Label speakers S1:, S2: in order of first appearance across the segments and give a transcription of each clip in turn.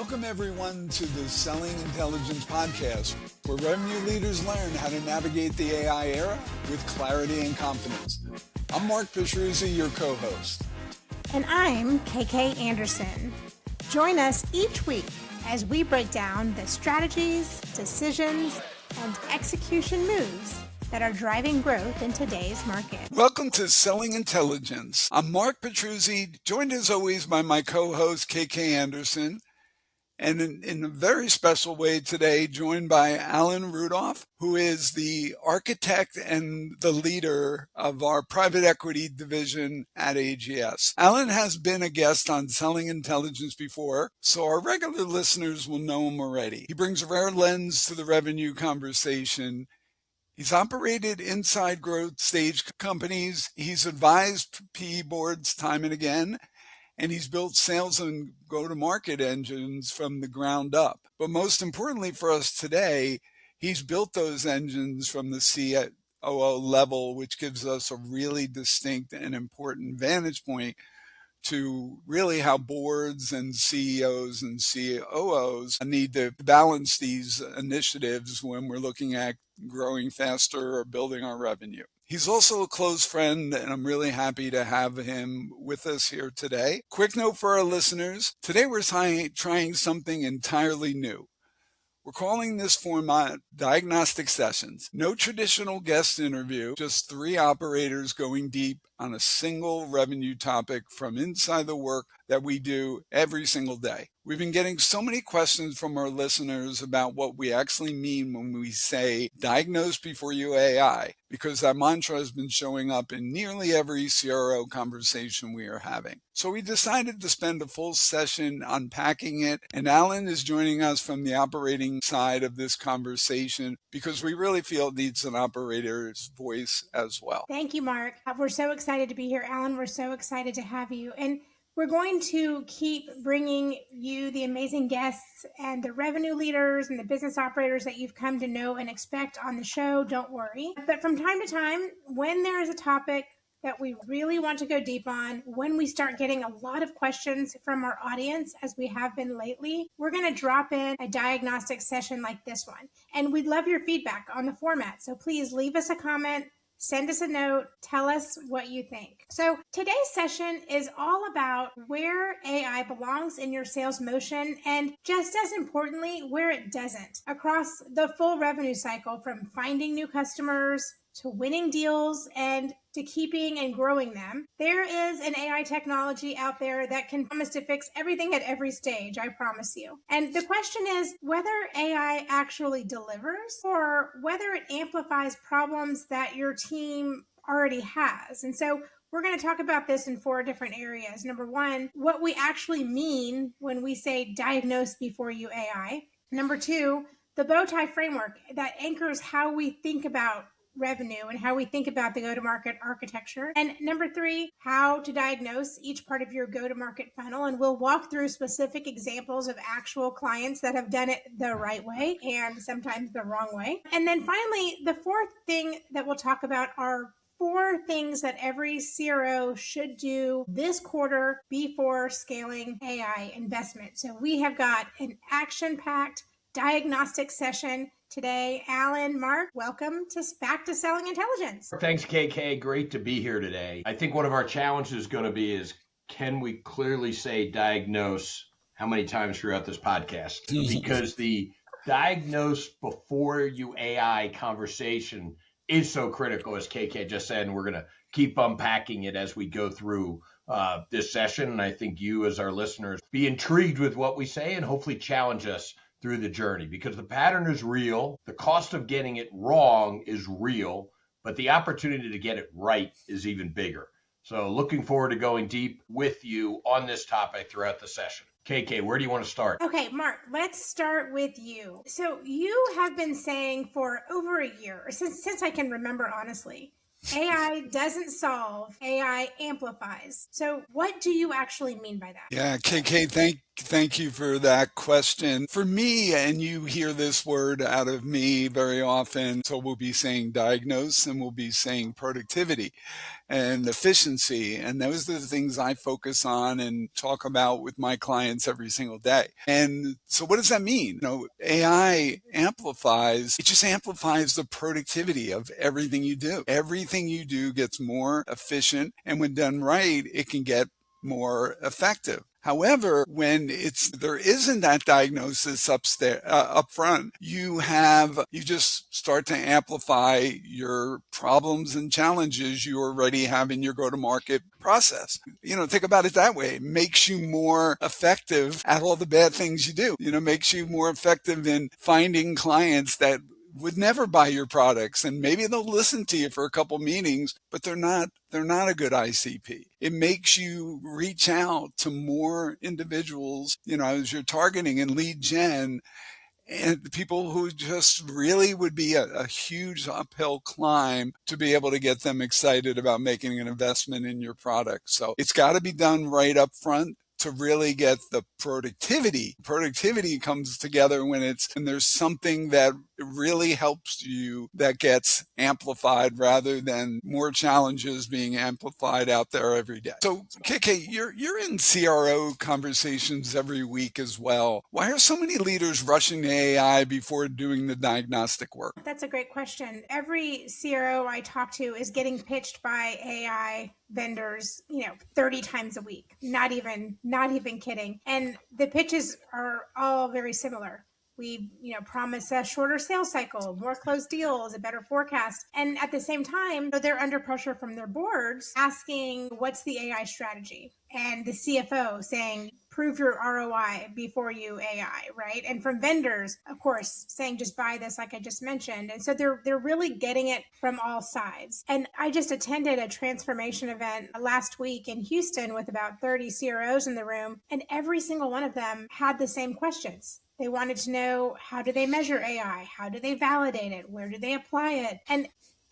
S1: Welcome everyone to the Selling Intelligence podcast, where revenue leaders learn how to navigate the AI era with clarity and confidence. I'm Mark Petruzzi, your co-host.
S2: And I'm KK Anderson. Join us each week as we break down the strategies, decisions, and execution moves that are driving growth in today's market.
S1: Welcome to Selling Intelligence. I'm Mark Petruzzi, joined as always by my co-host KK Anderson, and in a very special way today, joined by Alan Rudolph, who is the architect and the leader of our private equity division at AGS. Alan has been a guest on Selling Intelligence before, so our regular listeners will know him already. He brings a rare lens to the revenue conversation. He's operated inside growth stage companies. He's advised PE boards time and again, and he's built sales and go-to-market engines from the ground up. But most importantly for us today, he's built those engines from the COO level, which gives us a really distinct and important vantage point to really how boards and CEOs and COOs need to balance these initiatives when we're looking at growing faster or building our revenue. He's also a close friend, and I'm really happy to have him with us here today. Quick note for our listeners. Today we're trying something entirely new. We're calling this format Diagnostic Sessions. No traditional guest interview, just three operators going deep on a single revenue topic from inside the work that we do every single day. We've been getting so many questions from our listeners about what we actually mean when we say Diagnose Before You AI, because that mantra has been showing up in nearly every CRO conversation we are having. So we decided to spend a full session unpacking it, and Alan is joining us from the operating side of this conversation because we really feel it needs an operator's voice as well.
S2: Thank you, Mark. We're so excited to be here, Alan. We're so excited to have you. And we're going to keep bringing you the amazing guests and the revenue leaders and the business operators that you've come to know and expect on the show. Don't worry. But from time to time, when there is a topic that we really want to go deep on, when we start getting a lot of questions from our audience, as we have been lately, we're going to drop in a diagnostic session like this one. And we'd love your feedback on the format. So please leave us a comment. Send us a note. Tell us what you think. So today's session is all about where AI belongs in your sales motion, and just as importantly, where it doesn't across the full revenue cycle, from finding new customers to winning deals and to keeping and growing them. There is an AI technology out there that can promise to fix everything at every stage, I promise you. And the question is whether AI actually delivers or whether it amplifies problems that your team already has. And so we're going to talk about this in 4 different areas. Number 1, what we actually mean when we say diagnose before you AI. Number 2, the bow tie framework that anchors how we think about revenue and how we think about the go-to-market architecture. And number 3, how to diagnose each part of your go-to-market funnel. And we'll walk through specific examples of actual clients that have done it the right way and sometimes the wrong way. And then finally, the 4th thing that we'll talk about are 4 things that every CRO should do this quarter before scaling AI investment. So we have got an action-packed diagnostic session today. Alan, Mark, welcome back to Selling Intelligence.
S3: Thanks, KK. Great to be here today. I think one of our challenges is going to be is, can we clearly say diagnose how many times throughout this podcast? Because the diagnose before you AI conversation is so critical, as KK just said, and we're going to keep unpacking it as we go through this session. And I think you, as our listeners, be intrigued with what we say and hopefully challenge us through the journey, because the pattern is real. The cost of getting it wrong is real, but the opportunity to get it right is even bigger. So looking forward to going deep with you on this topic throughout the session. KK, where do you want to start?
S2: Okay, Mark, let's start with you. So you have been saying for over a year, since I can remember, honestly, AI doesn't solve, AI amplifies. So what do you actually mean by that?
S1: Yeah, KK, thank you for that question. For me, and you hear this word out of me very often, so we'll be saying diagnose and we'll be saying productivity. and efficiency. And those are the things I focus on and talk about with my clients every single day. And so what does that mean? AI amplifies, it just amplifies the productivity of everything you do. Everything you do gets more efficient. And when done right, it can get more effective. However, when there isn't that diagnosis up front, you just start to amplify your problems and challenges you already have in your go-to-market process. Think about it that way. It makes you more effective at all the bad things you do. Makes you more effective in finding clients that would never buy your products, and maybe they'll listen to you for a couple meetings, but they're not a good ICP. It makes you reach out to more individuals, as you're targeting in lead gen, and people who just really would be a huge uphill climb to be able to get them excited about making an investment in your product. So it's got to be done right up front to really get the productivity. Productivity comes together when there's something that really helps you that gets amplified rather than more challenges being amplified out there every day. So KK, you're in CRO conversations every week as well. Why are so many leaders rushing to AI before doing the diagnostic work?
S2: That's a great question. Every CRO I talk to is getting pitched by AI vendors, 30 times a week. Not even kidding. And the pitches are all very similar. We, promise a shorter sales cycle, more closed deals, a better forecast. And at the same time, they're under pressure from their boards asking, what's the AI strategy? And the CFO saying, prove your ROI before you AI, right? And from vendors, of course, saying just buy this, like I just mentioned. And so they're really getting it from all sides. And I just attended a transformation event last week in Houston with about 30 CROs in the room, and every single one of them had the same questions. They wanted to know, how do they measure AI? How do they validate it? Where do they apply it? And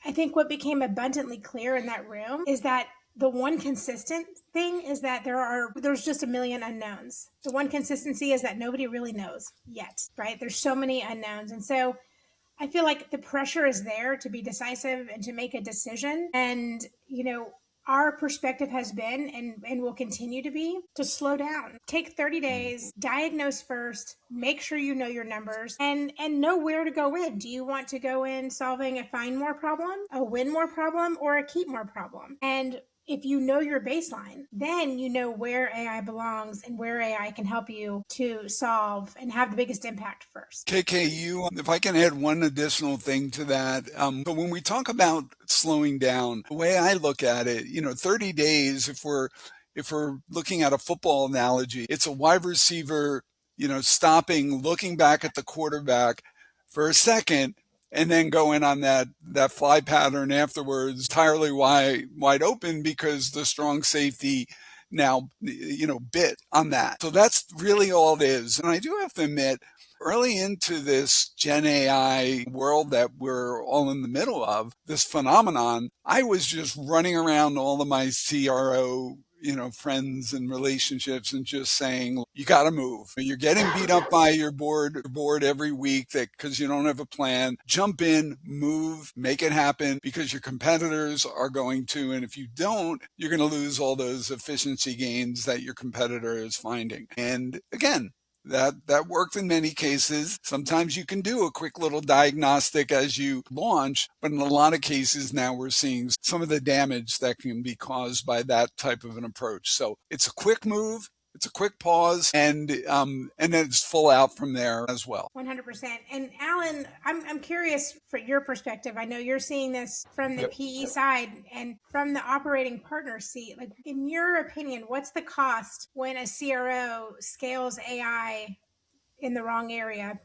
S2: I think what became abundantly clear in that room is that the one consistent thing is that there's just a million unknowns. The one consistency is that nobody really knows yet, right? There's so many unknowns. And so I feel like the pressure is there to be decisive and to make a decision. And, our perspective has been and will continue to be to slow down. Take 30 days, diagnose first, make sure you know your numbers and know where to go in. Do you want to go in solving a find more problem, a win more problem, or a keep more problem? And if you know your baseline, then you know where AI belongs and where AI can help you to solve and have the biggest impact first.
S1: KK, if I can add one additional thing to that. But when we talk about slowing down, the way I look at it, 30 days, if we're looking at a football analogy, it's a wide receiver, stopping, looking back at the quarterback for a second, and then going on that fly pattern afterwards, entirely wide open because the strong safety now, bit on that. So that's really all it is. And I do have to admit, early into this Gen AI world that we're all in the middle of, this phenomenon, I was just running around all of my CRO friends and relationships and just saying, you got to move. You're getting beat up by your board every week because you don't have a plan. Jump in, move, make it happen because your competitors are going to. And if you don't, you're going to lose all those efficiency gains that your competitor is finding. And again, that worked in many cases. Sometimes you can do a quick little diagnostic as you launch, but in a lot of cases now we're seeing some of the damage that can be caused by that type of an approach. So it's a quick move, it's a quick pause, and then it's full out from there as well.
S2: 100%. And Alan, I'm curious for your perspective. I know you're seeing this from the PE side and from the operating partner seat. Like, in your opinion, what's the cost when a CRO scales AI in the wrong area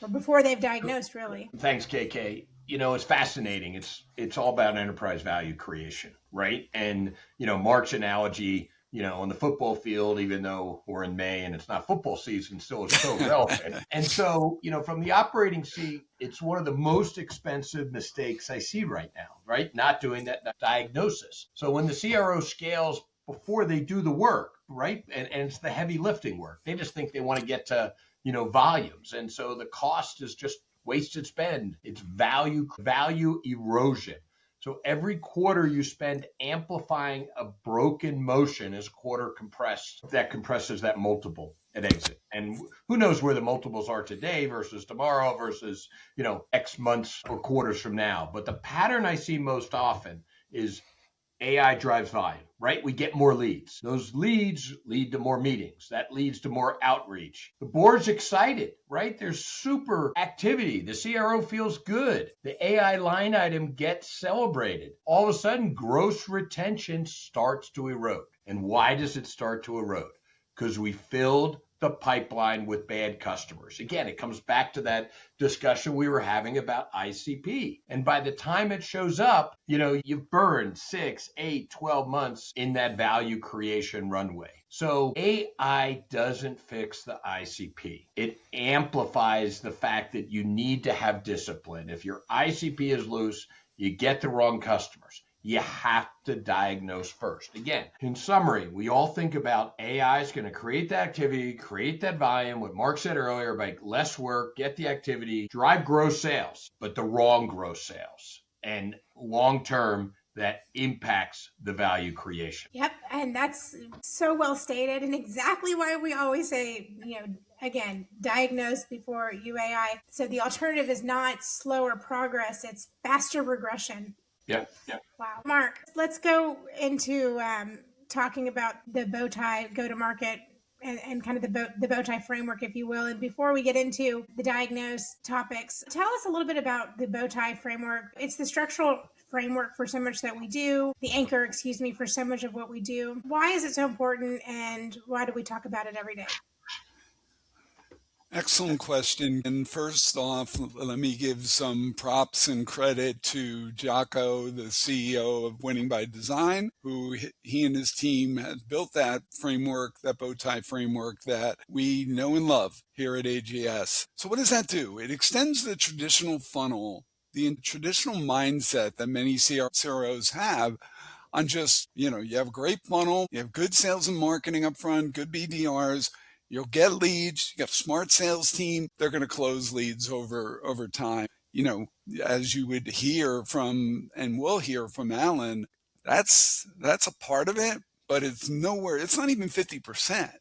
S2: or before they've diagnosed, really?
S3: Thanks, KK. It's fascinating. It's all about enterprise value creation, right? And, Mark's analogy, on the football field, even though we're in May and it's not football season, still is so relevant. And so, from the operating seat, it's one of the most expensive mistakes I see right now, right? Not doing that diagnosis. So when the CRO scales before they do the work, right? And it's the heavy lifting work. They just think they want to get to, volumes. And so the cost is just wasted spend. It's value erosion. So every quarter you spend amplifying a broken motion is a quarter compressed. That compresses that multiple at exit. And who knows where the multiples are today versus tomorrow versus, X months or quarters from now. But the pattern I see most often is AI drives volume, right? We get more leads. Those leads lead to more meetings. That leads to more outreach. The board's excited, right? There's super activity. The CRO feels good. The AI line item gets celebrated. All of a sudden, gross retention starts to erode. And why does it start to erode? Because we filled the pipeline with bad customers. Again, it comes back to that discussion we were having about ICP. And by the time it shows up, you've burned 6, 8, 12 months in that value creation runway. So AI doesn't fix the ICP. It amplifies the fact that you need to have discipline. If your ICP is loose, you get the wrong customers. You have to diagnose first. Again, in summary, we all think about AI is going to create the activity, create that volume, what Mark said earlier, make less work, get the activity, drive gross sales, but the wrong gross sales. And long-term, that impacts the value creation.
S2: Yep. And that's so well stated, and exactly why we always say, again, diagnose before you AI. So the alternative is not slower progress, it's faster regression.
S3: Yeah.
S2: Wow. Mark, let's go into talking about the bow tie go-to-market and kind of the bow tie framework, if you will. And before we get into the diagnose topics, tell us a little bit about the bow tie framework. It's the structural framework for so much that we do, the anchor, for so much of what we do. Why is it so important, and why do we talk about it every day?
S1: Excellent question. And first off, let me give some props and credit to Jocko, the CEO of Winning by Design, who he and his team have built that framework, that bow tie framework that we know and love here at AGS. So what does that do? It extends the traditional funnel, the traditional mindset that many CROs have on just, you have a great funnel, you have good sales and marketing up front, good BDRs, you'll get leads, you got a smart sales team, they're going to close leads over time. As you would hear from, and will hear from Alan, that's a part of it, but it's not even 50%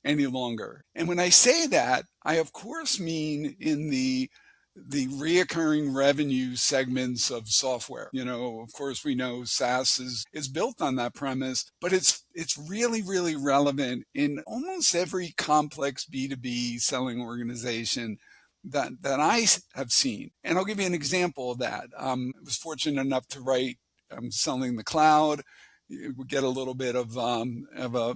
S1: any longer. And when I say that, I of course mean in the reoccurring revenue segments of software. Of course, we know SaaS is built on that premise, but it's really, really relevant in almost every complex B2B selling organization that I have seen. And I'll give you an example of that. I was fortunate enough to write Selling the Cloud. We get a little bit of a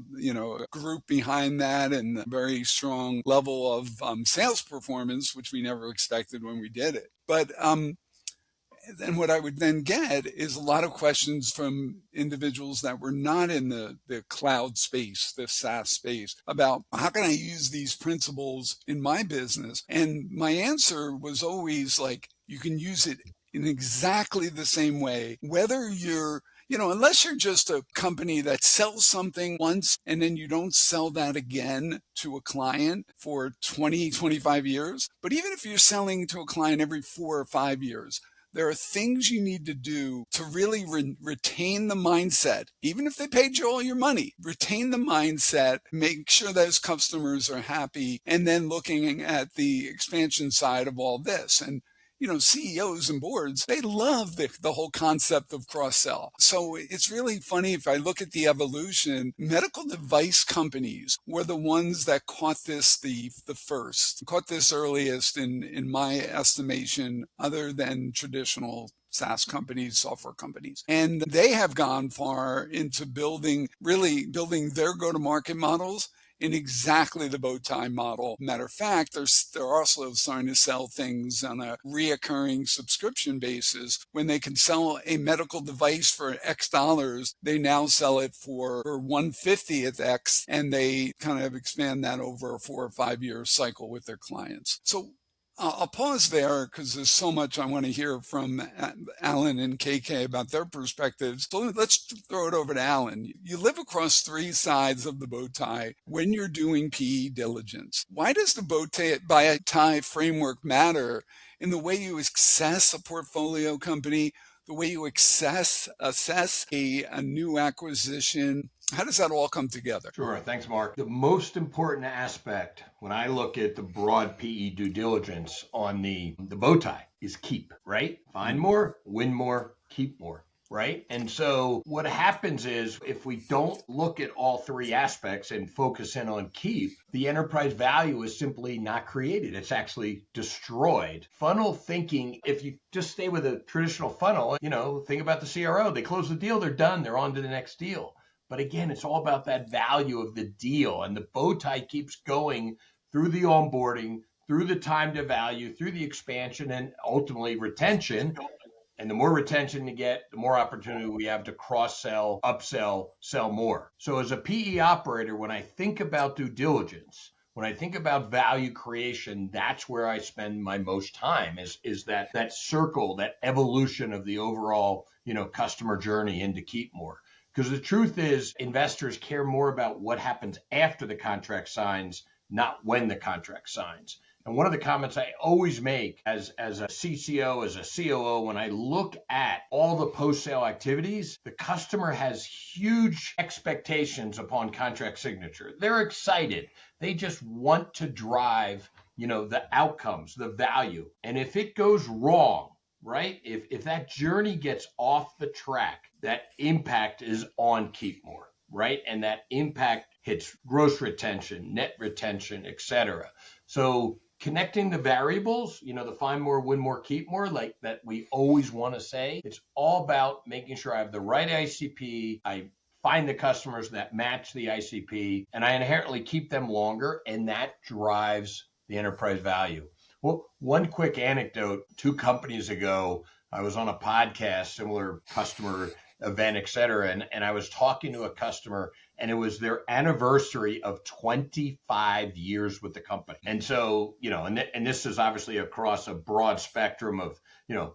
S1: group behind that, and a very strong level of sales performance, which we never expected when we did it. But and what I would then get is a lot of questions from individuals that were not in the cloud space, the SaaS space, about how can I use these principles in my business? And my answer was always like, you can use it in exactly the same way, whether you're unless you're just a company that sells something once and then you don't sell that again to a client for 20, 25 years. But even if you're selling to a client every 4 or 5 years, there are things you need to do to really retain the mindset. Even if they paid you all your money, retain the mindset, make sure those customers are happy, and then looking at the expansion side of all this. And CEOs and boards, they love the whole concept of cross-sell. So it's really funny, if I look at the evolution, medical device companies were the ones that caught this the first, caught this earliest in my estimation, other than traditional SaaS companies, software companies. And they have gone far into building their go-to-market models in exactly the bow tie model. Matter of fact, they're also starting to sell things on a reoccurring subscription basis. When they can sell a medical device for X dollars, they now sell it for 150th X, and they kind of expand that over a 4 or 5 year cycle with their clients. So I'll pause there because there's so much I want to hear from Alan and KK about their perspectives. So let's throw it over to Alan. You live across 3 sides of the bow tie when you're doing PE diligence. Why does the bow tie framework matter in the way you assess a portfolio company the way you assess a new acquisition. How does that all come together?
S3: Sure. Thanks, Mark. The most important aspect when I look at the broad PE due diligence on the bow tie is keep, right? Find more, win more, keep more. Right. And so what happens is if we don't look at all three aspects and focus in on keep, the enterprise value is simply not created. It's actually destroyed. Funnel thinking, if you just stay with a traditional funnel, think about the CRO. They close the deal, they're done, they're on to the next deal. But again, it's all about that value of the deal. And the bow tie keeps going through the onboarding, through the time to value, through the expansion, and ultimately retention. And the more retention you get, the more opportunity we have to cross-sell, upsell, sell more. So as a PE operator, when I think about due diligence, when I think about value creation, that's where I spend my most time is that circle, that evolution of the overall, customer journey into keep more. Because the truth is investors care more about what happens after the contract signs, not when the contract signs. And one of the comments I always make as a CCO, as a COO, when I look at all the post-sale activities, the customer has huge expectations upon contract signature. They're excited. They just want to drive, the outcomes, the value. And if it goes wrong, right? If that journey gets off the track, that impact is on keep more, right? And that impact hits gross retention, net retention, et cetera. So connecting the variables, the find more, win more, keep more, like that we always want to say, it's all about making sure I have the right ICP, I find the customers that match the ICP, and I inherently keep them longer, and that drives the enterprise value. Well, one quick anecdote, 2 companies ago, I was on a podcast, similar customer event, et cetera, and I was talking to a customer, and it was their anniversary of 25 years with the company. And so, and this is obviously across a broad spectrum of,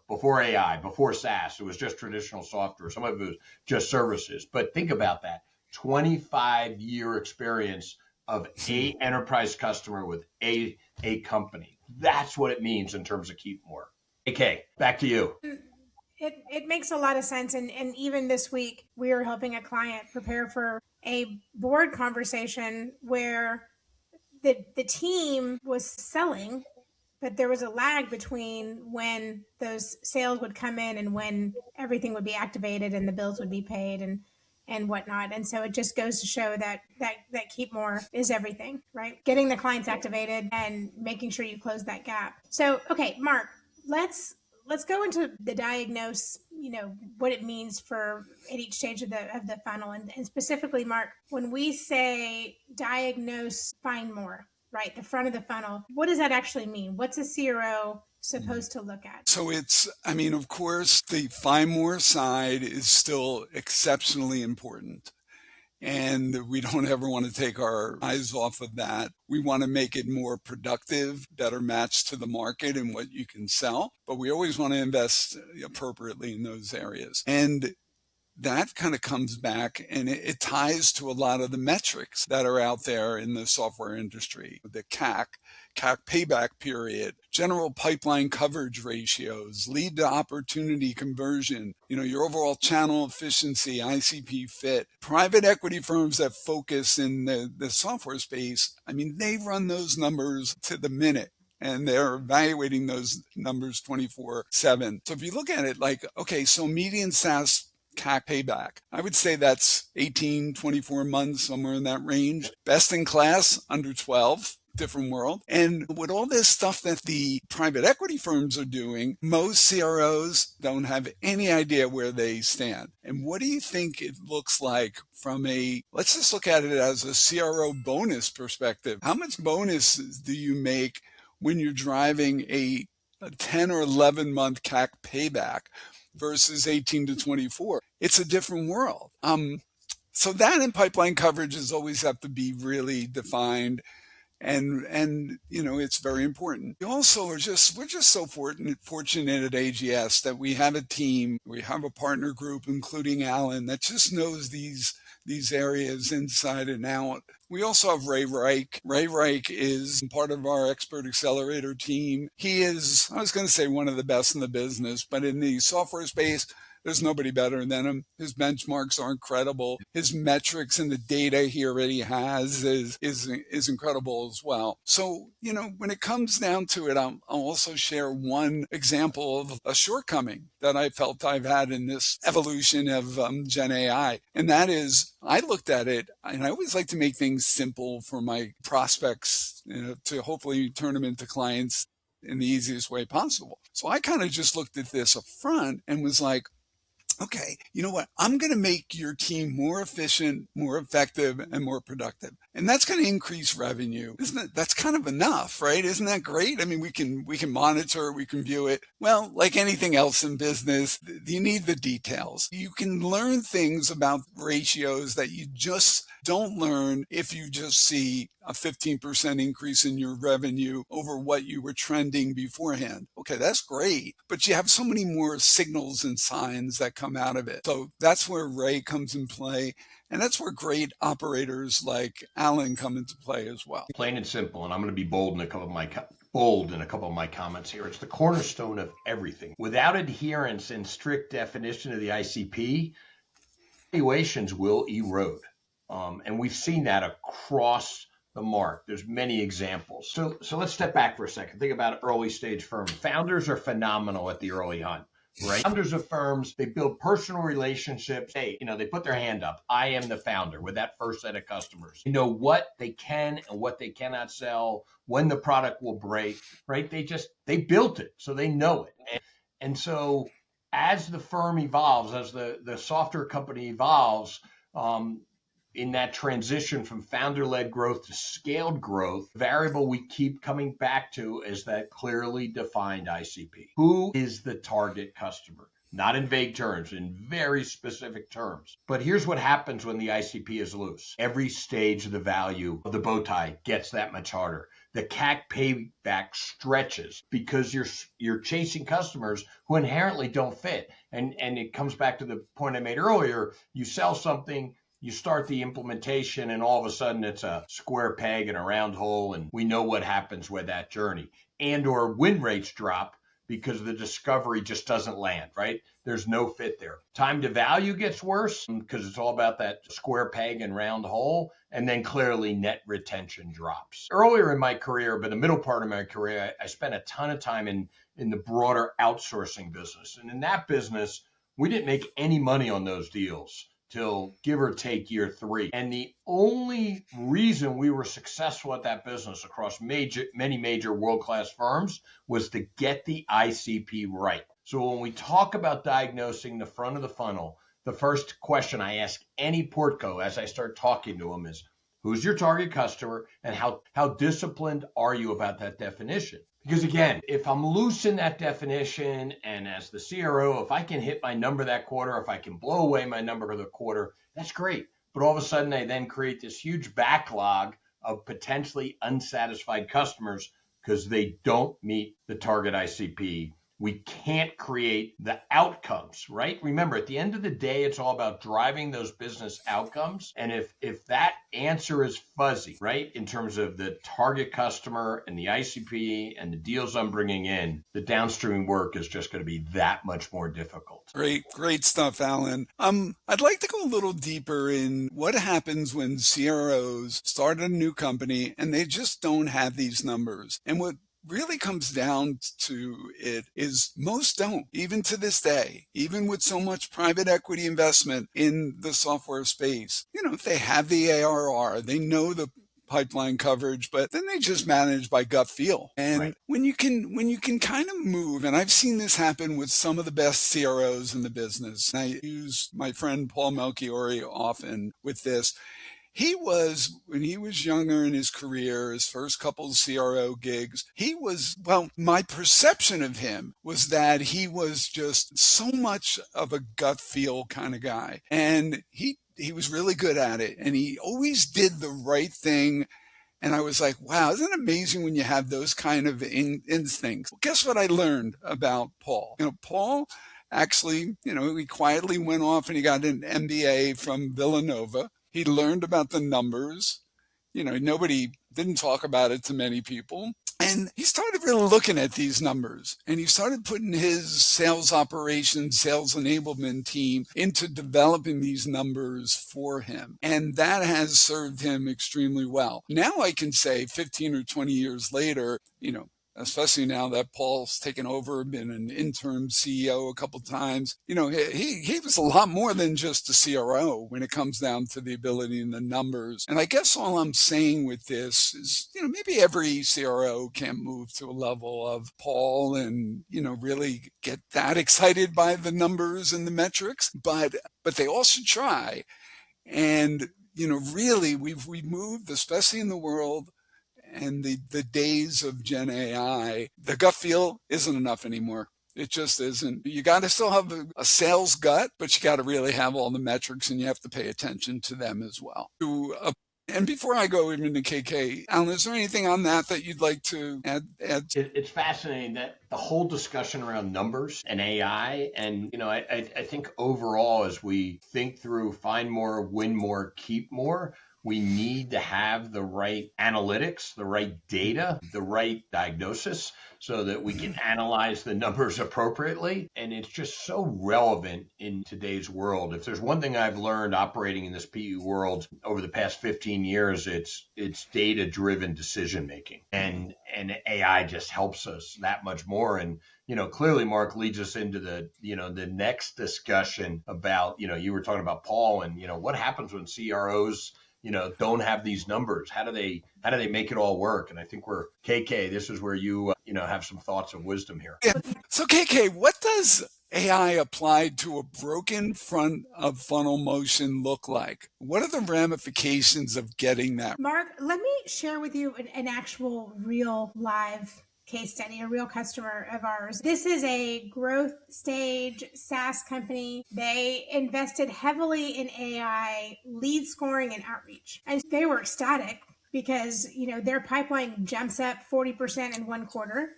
S3: before AI, before SaaS, it was just traditional software. Some of it was just services. But think about that, 25-year experience of a enterprise customer with a company. That's what it means in terms of keep more. AK, back to you.
S2: It makes a lot of sense. And even this week, we are helping a client prepare for a board conversation where the team was selling, but there was a lag between when those sales would come in and when everything would be activated and the bills would be paid and whatnot. And so it just goes to show that keep more is everything, right? Getting the clients activated and making sure you close that gap. So, okay, Mark, let's go into the diagnose, what it means for at each stage of the funnel. And specifically, Mark, when we say diagnose, find more, right? The front of the funnel, what does that actually mean? What's a CRO supposed to look at?
S1: So of course, the find more side is still exceptionally important. And we don't ever want to take our eyes off of that. We want to make it more productive, better matched to the market and what you can sell. But we always want to invest appropriately in those areas. And that kind of comes back and it ties to a lot of the metrics that are out there in the software industry. The CAC payback period, general pipeline coverage ratios, lead to opportunity conversion, your overall channel efficiency, ICP fit. Private equity firms that focus in the software space, they run those numbers to the minute. And they're evaluating those numbers 24/7. So if you look at it like, okay, so median SaaS CAC payback, I would say that's 18, 24 months, somewhere in that range. Best in class, under 12. Different world. And with all this stuff that the private equity firms are doing, most CROs don't have any idea where they stand. And what do you think it looks like from let's just look at it as a CRO bonus perspective. How much bonus do you make when you're driving a 10 or 11 month CAC payback versus 18 to 24? It's a different world. So that and pipeline coverages always have to be really defined. And it's very important. We also we're just so fortunate at AGS that we have a team, we have a partner group, including Alan, that just knows these areas inside and out. We also have Ray Reich. Ray Reich is part of our expert accelerator team. He is, I was going to say, one of the best in the business, but in the software space, there's nobody better than him. His benchmarks are incredible. His metrics and the data he already has is incredible as well. So, when it comes down to it, I'll also share one example of a shortcoming that I felt I've had in this evolution of Gen AI. And that is, I looked at it, and I always like to make things simple for my prospects, to hopefully turn them into clients in the easiest way possible. So I kind of just looked at this up front and was like, okay, you know what? I'm going to make your team more efficient, more effective, and more productive. And that's going to increase revenue. That's kind of enough, right? Isn't that great? I mean, we can monitor, we can view it. Well, like anything else in business, you need the details. You can learn things about ratios that you just don't learn if you just see a 15% increase in your revenue over what you were trending beforehand. Okay, that's great, but you have so many more signals and signs that come out of it. So that's where Ray comes in play. And that's where great operators like Alan come into play as well.
S3: Plain and simple, and I'm going to be bold in a couple of my comments here. It's the cornerstone of everything. Without adherence and strict definition of the ICP, valuations will erode. And we've seen that across the mark. There's many examples. So let's step back for a second. Think about early stage firms. Founders are phenomenal at the early hunt, right? Founders of firms, they build personal relationships. Hey, they put their hand up. I am the founder with that first set of customers. You know what they can and what they cannot sell, when the product will break, right? They built it, so they know it. And so as the firm evolves, as the software company evolves, in that transition from founder-led growth to scaled growth, variable we keep coming back to is that clearly defined ICP. Who is the target customer? Not in vague terms, in very specific terms. But here's what happens when the ICP is loose. Every stage of the value of the bow tie gets that much harder. The CAC payback stretches because you're chasing customers who inherently don't fit. And it comes back to the point I made earlier. You sell something, you start the implementation, and all of a sudden it's a square peg in a round hole, and we know what happens with that journey. And or win rates drop because the discovery just doesn't land, right? There's no fit there. Time to value gets worse because it's all about that square peg and round hole. And then clearly net retention drops. Earlier in my career, but the middle part of my career, I spent a ton of time in the broader outsourcing business. And in that business, we didn't make any money on those deals till give or take year 3. And the only reason we were successful at that business across many major world-class firms was to get the ICP right. So when we talk about diagnosing the front of the funnel, the first question I ask any Portco as I start talking to them is, who's your target customer and how disciplined are you about that definition? Because again, if I'm loose in that definition, and as the CRO, if I can hit my number that quarter, if I can blow away my number for the quarter, that's great. But all of a sudden, I then create this huge backlog of potentially unsatisfied customers because they don't meet the target ICP. We can't create the outcomes, right? Remember, at the end of the day, it's all about driving those business outcomes. And if that answer is fuzzy, right, in terms of the target customer and the ICP and the deals I'm bringing in, the downstream work is just going to be that much more difficult.
S1: Great stuff, Alan. I'd like to go a little deeper in what happens when CROs start a new company and they just don't have these numbers. And what really comes down to it is most don't, even to this day, even with so much private equity investment in the software space. They have the ARR, they know the pipeline coverage, but then they just manage by gut feel. And right. when you can kind of move, and I've seen this happen with some of the best CROs in the business. And I use my friend Paul Melchiori often with this. When he was younger in his career, his first couple of CRO gigs, my perception of him was that he was just so much of a gut feel kind of guy. And he was really good at it. And he always did the right thing And I was like, wow, isn't it amazing when you have those kind of instincts? Well, guess what I learned about Paul? Paul actually, he quietly went off and he got an MBA from Villanova. He learned about the numbers. Nobody didn't talk about it to many people. And he started really looking at these numbers, and he started putting his sales operations, sales enablement team into developing these numbers for him. And that has served him extremely well. Now I can say 15 or 20 years later, especially now that Paul's taken over, been an interim CEO a couple of times, he was a lot more than just a CRO when it comes down to the ability and the numbers. And I guess all I'm saying with this is, maybe every CRO can't move to a level of Paul and, really get that excited by the numbers and the metrics, but they all should try. And, really we've moved, especially in the world and the days of Gen AI, the gut feel isn't enough anymore. It just isn't. You got to still have a sales gut, but you got to really have all the metrics, and you have to pay attention to them as well. And before I go into KK, Alan, is there anything on that you'd like to add?
S3: It's fascinating that the whole discussion around numbers and AI, and I think overall, as we think through find more, win more, keep more, we need to have the right analytics, the right data, the right diagnosis so that we can analyze the numbers appropriately. And it's just so relevant in today's world. If there's one thing I've learned operating in this PE world over the past 15 years, it's data-driven decision making. And AI just helps us that much more. And clearly, Mark leads us into the next discussion about, you were talking about Paul and, what happens when CROs don't have these numbers. How do they make it all work? And I think KK, this is where you have some thoughts of wisdom here.
S1: Yeah. So KK, what does AI applied to a broken front of funnel motion look like? What are the ramifications of getting that?
S2: Mark, let me share with you an actual real live case study, a real customer of ours. This is a growth stage SaaS company. They invested heavily in AI, lead scoring, and outreach. And they were ecstatic because, their pipeline jumps up 40% in one quarter.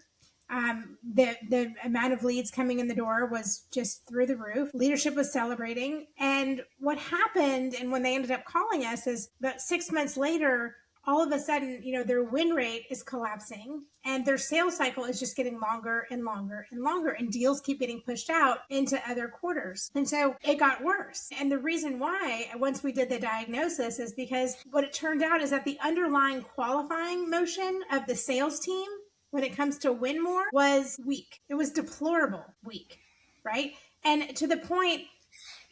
S2: The amount of leads coming in the door was just through the roof. Leadership was celebrating. And what happened, and when they ended up calling us, is about 6 months later, all of a sudden, their win rate is collapsing and their sales cycle is just getting longer and longer and longer, and deals keep getting pushed out into other quarters. And so it got worse. And the reason why, once we did the diagnosis, is because what it turned out is that the underlying qualifying motion of the sales team when it comes to win more was weak. It was deplorable weak, right? And to the point,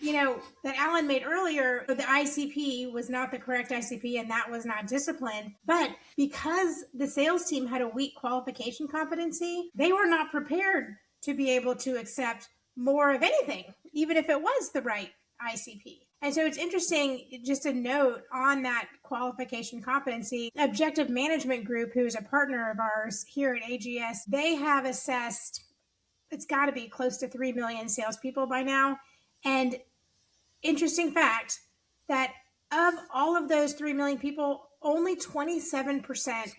S2: that Alan made earlier, the ICP was not the correct ICP and that was not disciplined. But because the sales team had a weak qualification competency, they were not prepared to be able to accept more of anything, even if it was the right ICP. And so it's interesting, just a note on that qualification competency, Objective Management Group, who is a partner of ours here at AGS, they have assessed, it's got to be close to 3 million salespeople by now. And interesting fact that of all of those 3 million people, only 27%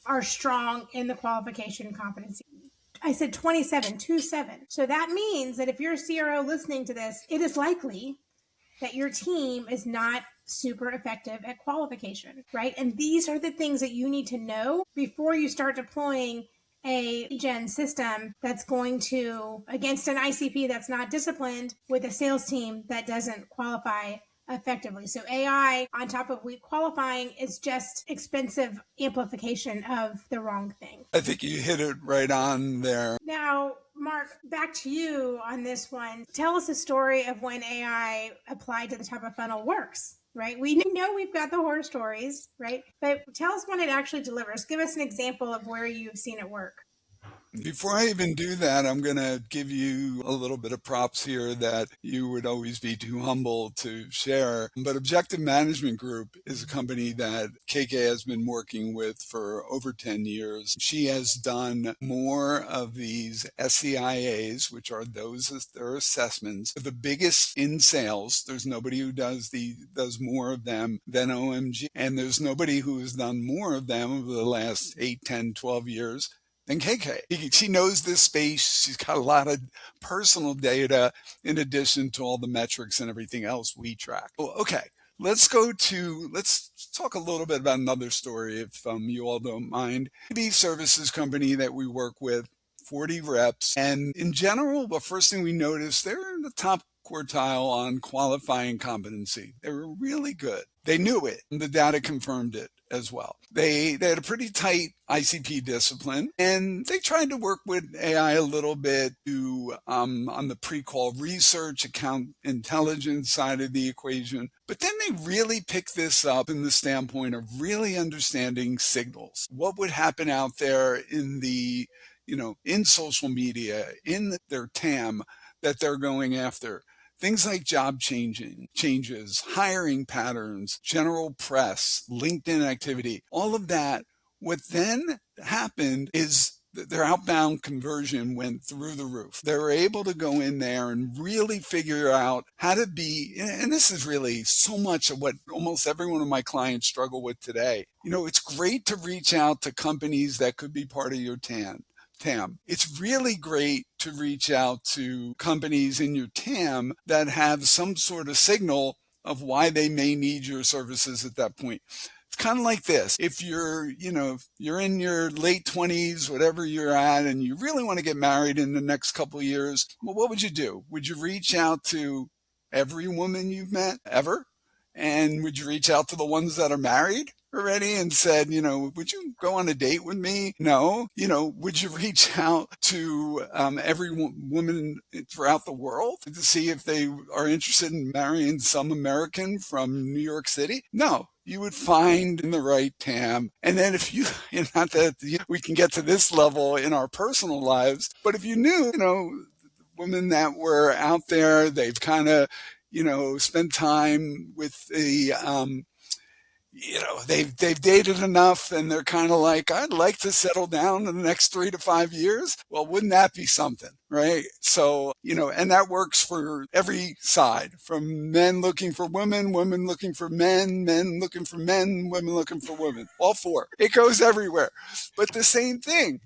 S2: are strong in the qualification competency. I said 27. So that means that if you're a CRO listening to this, it is likely that your team is not super effective at qualification, right? And these are the things that you need to know before you start deploying a gen system that's going to, against an ICP that's not disciplined, with a sales team that doesn't qualify effectively. So AI on top of weak qualifying is just expensive amplification of the wrong thing.
S1: I think you hit it right on there.
S2: Now, Mark, back to you on this one. Tell us a story of when AI applied to the top of funnel works, right? We know we've got the horror stories, right? But tell us when it actually delivers. Give us an example of where you've seen it work.
S1: Before I even do that, I'm going to give you a little bit of props here that you would always be too humble to share. But Objective Management Group is a company that KK has been working with for over 10 years. She has done more of these SEIAs, which are their assessments, the biggest in sales. There's nobody who does more of them than OMG. And there's nobody who has done more of them over the last 8, 10, 12 years than KK. She knows this space. She's got a lot of personal data in addition to all the metrics and everything else we track. Well, okay, let's talk a little bit about another story if you all don't mind. B services company that we work with, 40 reps. And in general, the first thing we noticed, they're in the top quartile on qualifying competency. They were really good. They knew it. And the data confirmed it as well. They had a pretty tight ICP discipline, and they tried to work with AI a little bit on the pre-qual research, account intelligence side of the equation. But then they really picked this up in the standpoint of really understanding signals. What would happen out there in in social media, in their TAM that they're going after? Things like job changes, hiring patterns, general press, LinkedIn activity, all of that. What then happened is their outbound conversion went through the roof. They were able to go in there and really figure out how to be, and this is really so much of what almost every one of my clients struggle with today. It's great to reach out to companies that could be part of your TAM. It's really great to reach out to companies in your TAM that have some sort of signal of why they may need your services at that point. It's kind of like this. If you're in your late 20s, whatever you're at, and you really want to get married in the next couple of years, well, what would you do? Would you reach out to every woman you've met ever? And would you reach out to the ones that are married already and said, would you go on a date with me? No. Would you reach out to every woman throughout the world to see if they are interested in marrying some American from New York City? No. You would find in the right TAM. And then if you, not that we can get to this level in our personal lives, but if you knew, women that were out there, they've kind of, spend time with the, they've dated enough and they're kind of like, I'd like to settle down in the next 3 to 5 years. Well, wouldn't that be something, right? So, and that works for every side, from men looking for women, women looking for men, men looking for men, women looking for women, all four. It goes everywhere. But the same thing,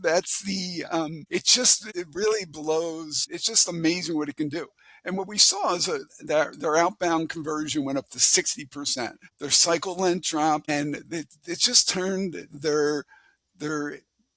S1: that's it really blows. It's just amazing what it can do. And what we saw is their outbound conversion went up to 60%. Their cycle length dropped, and it just turned the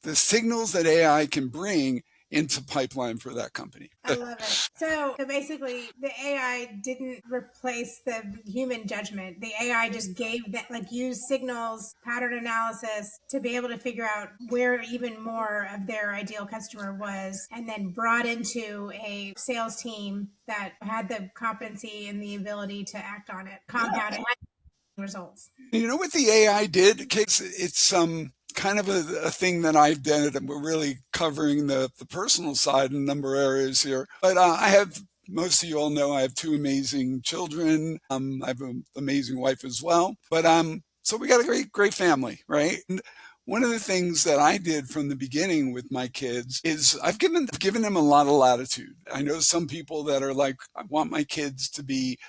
S1: signals that AI can bring into pipeline for that company.
S2: I love it. So basically, the AI didn't replace the human judgment. The AI just gave that, used signals, pattern analysis to be able to figure out where even more of their ideal customer was, and then brought into a sales team that had the competency and the ability to act on it, compound it, results.
S1: What the AI did? It's kind of a thing that I've done, and we're really covering the personal side in a number of areas here. But I have, most of you all know, I have 2 amazing children. I have an amazing wife as well. But so we got a great family, right? And one of the things that I did from the beginning with my kids is I've given them a lot of latitude. I know some people that are like, I want my kids to be,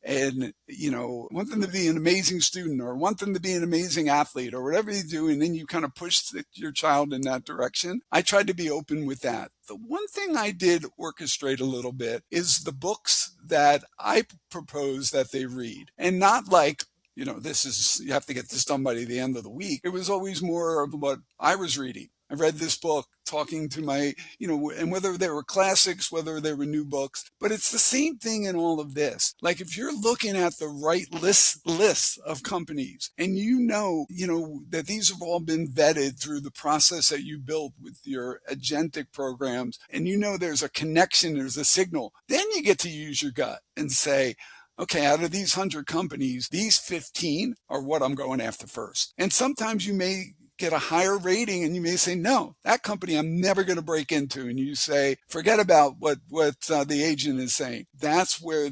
S1: and want them to be an amazing student or want them to be an amazing athlete or whatever you do, and then you kind of push your child in that direction. I tried to be open with that. The one thing I did orchestrate a little bit is the books that I propose that they read, and not like, this is, you have to get this done by the end of the week. It was always more of what I was reading. I read this book, talking to my, and whether they were classics, whether they were new books, but it's the same thing in all of this. Like if you're looking at the right list of companies and that these have all been vetted through the process that you built with your agentic programs, and there's a connection, there's a signal, then you get to use your gut and say, okay, out of these 100 companies, these 15 are what I'm going after first. And sometimes you may get a higher rating, and you may say, no, that company I'm never going to break into. And you say, forget about what the agent is saying. That's where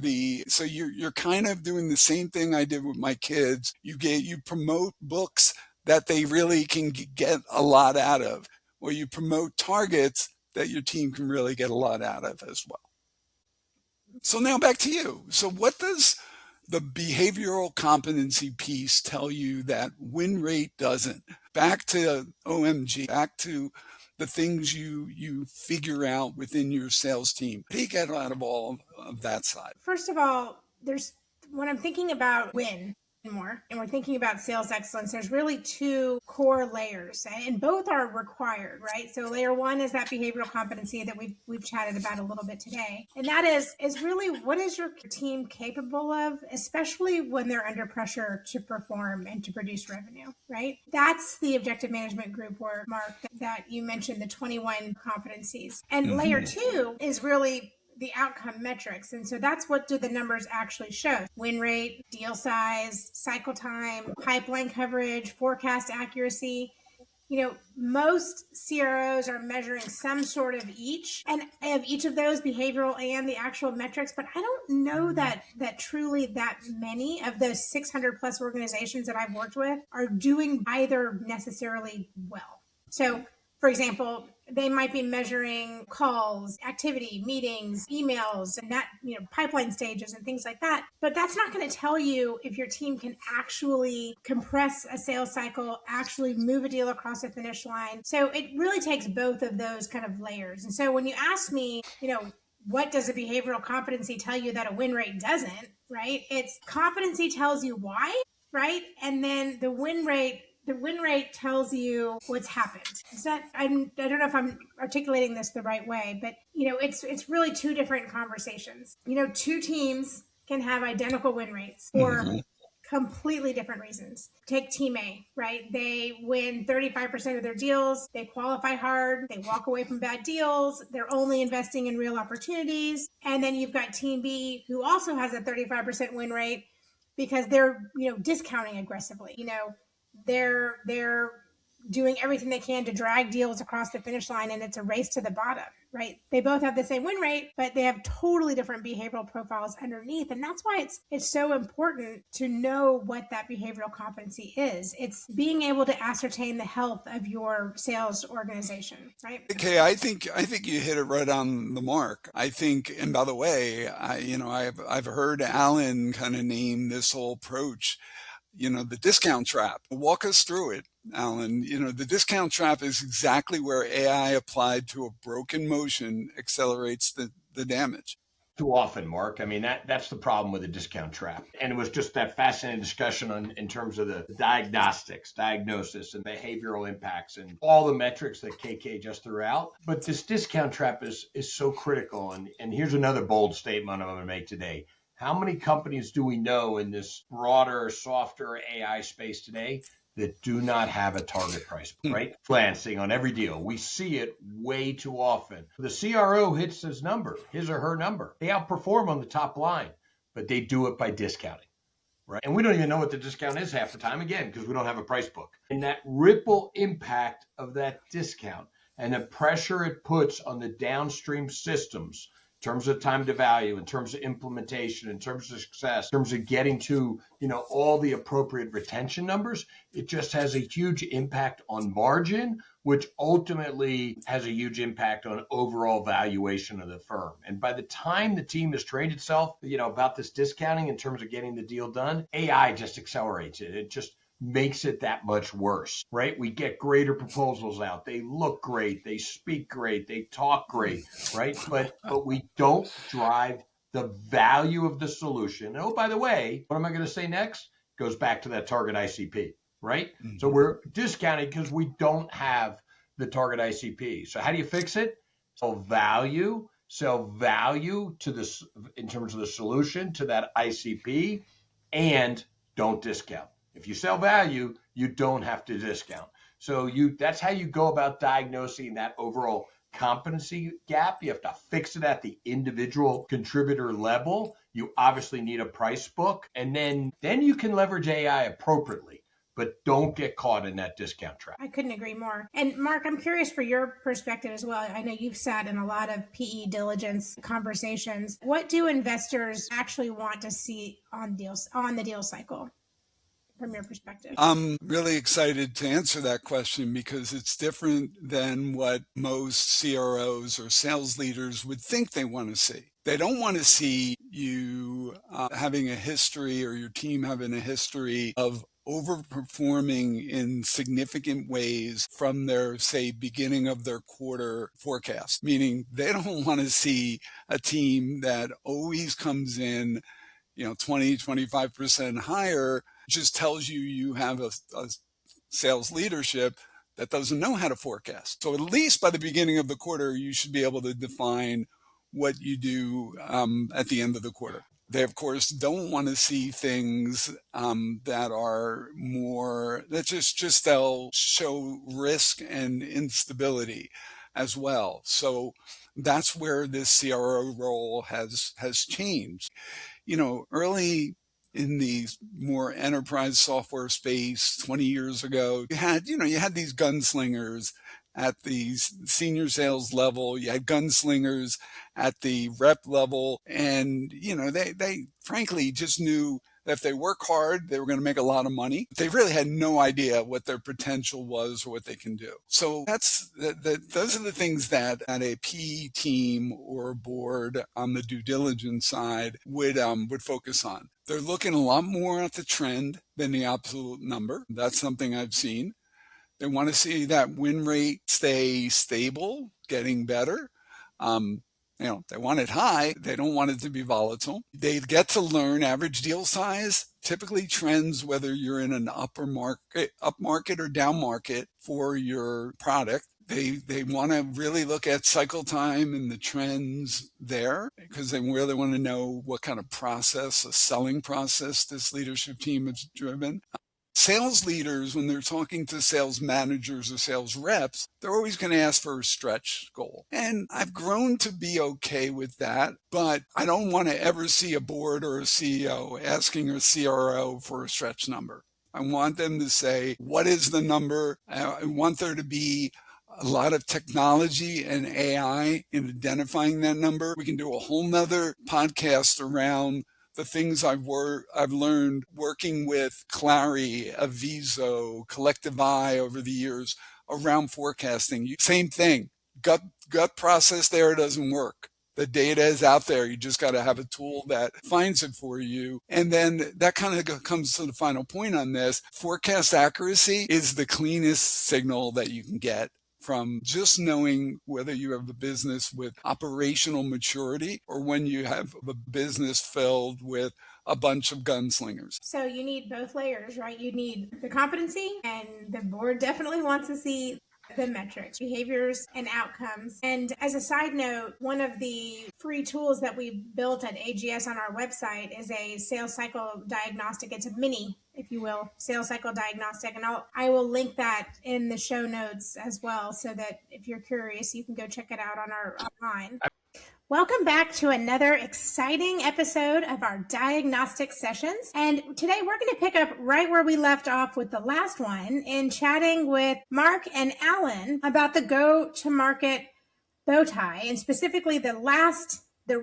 S1: so you're kind of doing the same thing I did with my kids. You promote books that they really can get a lot out of, or you promote targets that your team can really get a lot out of as well. So now back to you. So what does the behavioral competency piece tell you that win rate doesn't? Back to OMG, back to the things you figure out within your sales team. What do you get out of all of that side?
S2: First of all, when I'm thinking about win more, and we're thinking about sales excellence, there's really two core layers, and both are required, right? So layer one is that behavioral competency that we've chatted about a little bit today. And that is really, what is your team capable of, especially when they're under pressure to perform and to produce revenue, right? That's the objective management group work, Mark, that you mentioned, the 21 competencies. And layer two is really the outcome metrics. And so that's what do the numbers actually show. Win rate, deal size, cycle time, pipeline coverage, forecast accuracy. Most CROs are measuring some sort of each of those, behavioral and the actual metrics, but I don't know that truly that many of those 600 plus organizations that I've worked with are doing either necessarily well. So, for example, they might be measuring calls, activity, meetings, emails, and that, pipeline stages and things like that. But that's not going to tell you if your team can actually compress a sales cycle, actually move a deal across the finish line. So it really takes both of those kind of layers. And so when you ask me, what does a behavioral competency tell you that a win rate doesn't, right? It's competency tells you why, right? And then the win rate tells you what's happened. I don't know if I'm articulating this the right way, but it's really two different conversations. Two teams can have identical win rates for completely different reasons. Take team A, right? They win 35% of their deals. They qualify hard. They walk away from bad deals. They're only investing in real opportunities. And then you've got team B, who also has a 35% win rate because they're, discounting aggressively. They're doing everything they can to drag deals across the finish line, and it's a race to the bottom, right? They both have the same win rate, but they have totally different behavioral profiles underneath. And that's why it's so important to know what that behavioral competency is. It's being able to ascertain the health of your sales organization, right?
S1: Okay, I think you hit it right on the mark. I think, and by the way, I've heard Alan kind of name this whole approach, the discount trap. Walk us through it, Alan. The discount trap is exactly where AI applied to a broken motion accelerates the damage.
S3: Too often, Mark. I mean, that's the problem with the discount trap. And it was just that fascinating discussion in terms of the diagnostics, diagnosis, and behavioral impacts and all the metrics that KK just threw out. But this discount trap is so critical. And here's another bold statement I'm going to make today. How many companies do we know in this broader, softer AI space today that do not have a target price, right? Glancing on every deal. We see it way too often. The CRO hits his or her number. They outperform on the top line, but they do it by discounting, right? And we don't even know what the discount is half the time, again, because we don't have a price book. And that ripple impact of that discount and the pressure it puts on the downstream systems in terms of time to value, in terms of implementation, in terms of success, in terms of getting to, all the appropriate retention numbers, it just has a huge impact on margin, which ultimately has a huge impact on overall valuation of the firm. And by the time the team has trained itself, about this discounting in terms of getting the deal done, AI just accelerates it. It just makes it that much worse, right? We get greater proposals out. They look great. They speak great. They talk great, right? But we don't drive the value of the solution. Oh, by the way, what am I going to say next? Goes back to that target ICP, right? Mm-hmm. So we're discounting because we don't have the target ICP. So how do you fix it? Sell value to this in terms of the solution to that ICP, and don't discount. If you sell value, you don't have to discount. So that's how you go about diagnosing that overall competency gap. You have to fix it at the individual contributor level. You obviously need a price book, and then you can leverage AI appropriately. but don't get caught in that discount trap.
S2: I couldn't agree more. And Mark, I'm curious for your perspective as well. I know you've sat in a lot of PE diligence conversations. What do investors actually want to see on the deal cycle from your perspective?
S1: I'm really excited to answer that question because it's different than what most CROs or sales leaders would think they want to see. They don't want to see you having a history or your team having a history of overperforming in significant ways from their, say, beginning of their quarter forecast. Meaning they don't want to see a team that always comes in 20, 25% higher, just tells you have a sales leadership that doesn't know how to forecast. So at least by the beginning of the quarter, you should be able to define what you do at the end of the quarter. They, of course, don't want to see things that are more, that just they'll show risk and instability as well. So that's where this CRO role has changed. Early in the more enterprise software space 20 years ago, you had these gunslingers at the senior sales level. You had gunslingers at the rep level. And, they frankly just knew that if they work hard, they were going to make a lot of money. They really had no idea what their potential was or what they can do. So those are the things that a PE team or a board on the due diligence side would focus on. They're looking a lot more at the trend than the absolute number. That's something I've seen. They want to see that win rate stay stable, getting better. They want it high. They don't want it to be volatile. They get to learn average deal size, typically trends, whether you're in an up market or down market for your product. They want to really look at cycle time and the trends there because they really want to know what kind of process, a selling process this leadership team has driven. Sales leaders, when they're talking to sales managers or sales reps, they're always going to ask for a stretch goal. And I've grown to be okay with that, but I don't want to ever see a board or a CEO asking a CRO for a stretch number. I want them to say, what is the number? I want there to be a lot of technology and AI in identifying that number. We can do a whole nother podcast around the things I've learned working with Clary, Aviso, Collective Eye over the years around forecasting. Same thing. Gut process there doesn't work. The data is out there. You just got to have a tool that finds it for you. And then that kind of comes to the final point on this. Forecast accuracy is the cleanest signal that you can get from just knowing whether you have a business with operational maturity or when you have a business filled with a bunch of gunslingers.
S2: So you need both layers, right? You need the competency, and the board definitely wants to see the metrics, behaviors, and outcomes. And as a side note, one of the free tools that we built at AGS on our website is a sales cycle diagnostic. It's a mini, if you will, sales cycle diagnostic. And I will link that in the show notes as well, so that if you're curious, you can go check it out on our online. Welcome back to another exciting episode of our diagnostic sessions. And today we're going to pick up right where we left off with the last one in chatting with Mark and Alan about the go-to-market bow tie, and specifically the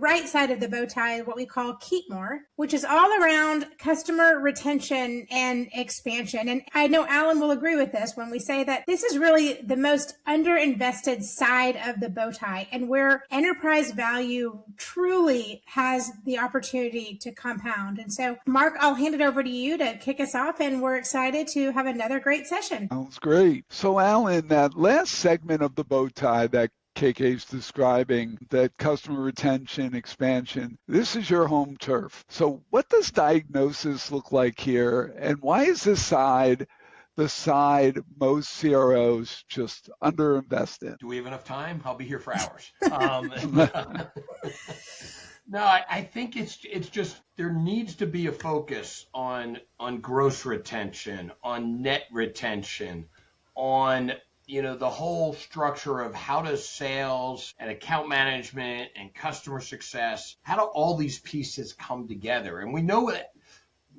S2: right side of the bow tie, what we call keep more, which is all around customer retention and expansion. And I know Alan will agree with this when we say that this is really the most underinvested side of the bow tie, and where enterprise value truly has the opportunity to compound. And so, Mark, I'll hand it over to you to kick us off, and we're excited to have another great session.
S4: Sounds great. So, Alan, that last segment of the bow tie that KK's describing, that customer retention, expansion, this is your home turf. So what does diagnosis look like here? And why is this side the side most CROs just underinvest in?
S3: Do we have enough time? I'll be here for hours. No, I think it's just there needs to be a focus on gross retention, on net retention, on the whole structure of how does sales and account management and customer success, how do all these pieces come together? And we know that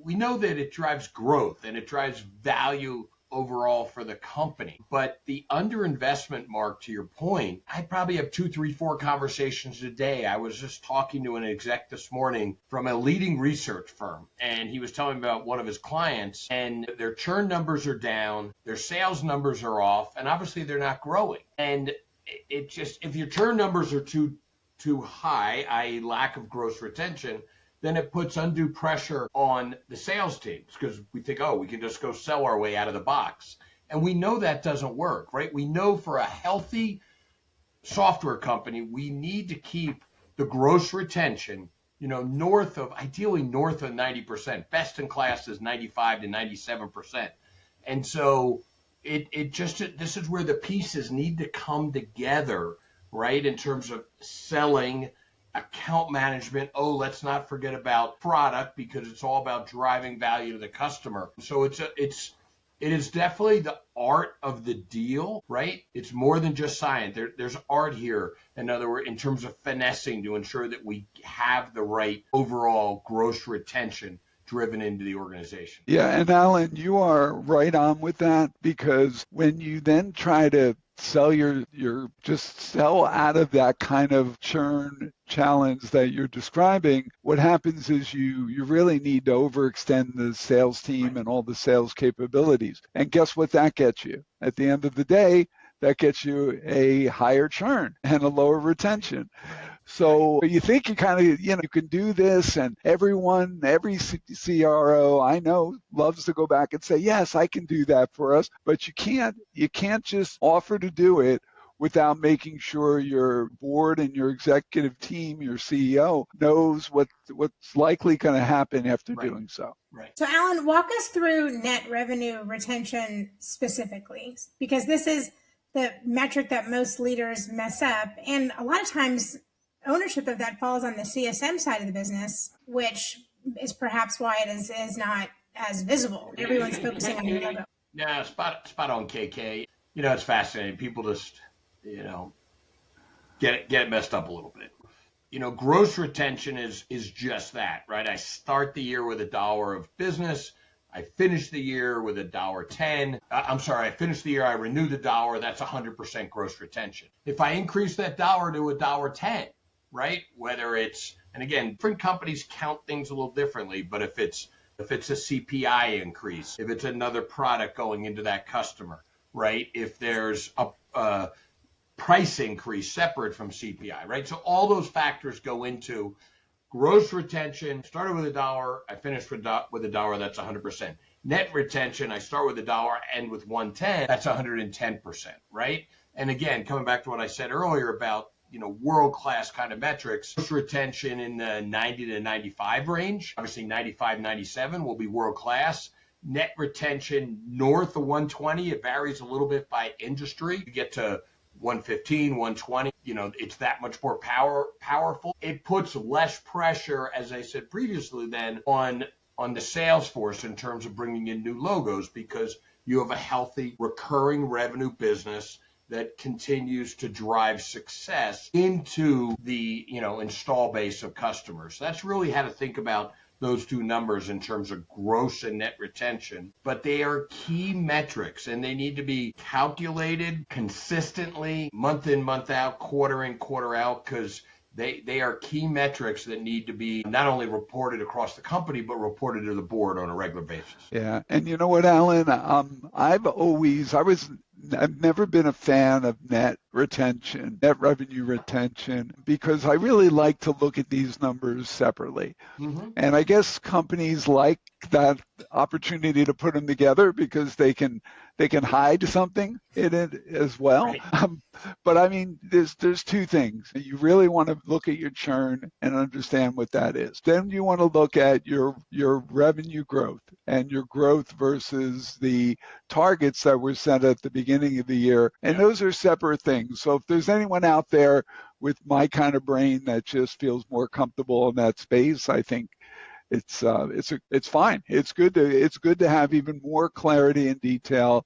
S3: we know that it drives growth and it drives value overall for the company. But the underinvestment, Mark, to your point, I probably have 2, 3, 4 conversations a day. I was just talking to an exec this morning from a leading research firm, and he was telling me about one of his clients, and their churn numbers are down, their sales numbers are off, and obviously they're not growing. And it just, if your churn numbers are too high, i.e. lack of gross retention, then it puts undue pressure on the sales teams because we think, oh, we can just go sell our way out of the box. And we know that doesn't work, right? We know for a healthy software company, we need to keep the gross retention, ideally north of 90%. Best in class is 95 to 97%. And so this is where the pieces need to come together, right? In terms of selling, account management. Oh, let's not forget about product because it's all about driving value to the customer. So it is definitely the art of the deal, right? It's more than just science. There's art here. In other words, in terms of finessing to ensure that we have the right overall gross retention driven into the organization.
S4: Yeah, and Alan, you are right on with that because when you then try to sell just sell out of that kind of churn challenge that you're describing, what happens is you really need to overextend the sales team and all the sales capabilities. And guess what that gets you? At the end of the day, that gets you a higher churn and a lower retention. So you think you kind of, you can do this, and every CRO I know loves to go back and say, yes, I can do that for us, but you can't just offer to do it without making sure your board and your executive team, your CEO, knows what's likely going to happen after doing so.
S3: Right.
S2: So Alan, walk us through net revenue retention specifically, because this is the metric that most leaders mess up. And a lot of times ownership of that falls on the CSM side of the business, which is perhaps why it is not as visible. Everyone's focusing on the logo.
S3: Yeah, spot on, KK. It's fascinating. People just, get it messed up a little bit. Gross retention is just that, right? I start the year with $1 of business. I finish the year with $1.10. I finish the year, I renew the $1. That's 100% gross retention. If I increase that $1 to $1.10, right? Whether it's, and again, different companies count things a little differently, but if it's a CPI increase, if it's another product going into that customer, right? If there's a price increase separate from CPI, right? So all those factors go into gross retention. Started with $1, I finished with $1, that's 100%. Net retention, I start with $1, end with 110, that's 110%, right? And again, coming back to what I said earlier about world-class kind of metrics, gross retention in the 90 to 95 range, obviously 95, 97 will be world-class. Net retention north of 120, it varies a little bit by industry. You get to 115, 120, it's that much more powerful. It puts less pressure, as I said previously, then on the sales force in terms of bringing in new logos because you have a healthy recurring revenue business that continues to drive success into the, install base of customers. That's really how to think about those two numbers in terms of gross and net retention, but they are key metrics and they need to be calculated consistently, month in, month out, quarter in, quarter out, because they are key metrics that need to be not only reported across the company, but reported to the board on a regular basis.
S4: Yeah. And you know what, Alan? I've never been a fan of net revenue retention, because I really like to look at these numbers separately. Mm-hmm. And I guess companies like that opportunity to put them together because they can hide something in it as well. Right. But I mean, there's two things. You really want to look at your churn and understand what that is. Then you want to look at your revenue growth and your growth versus the targets that were set at the beginning of the year. And those are separate things. So if there's anyone out there with my kind of brain that just feels more comfortable in that space, I think it's fine. It's good to have even more clarity and detail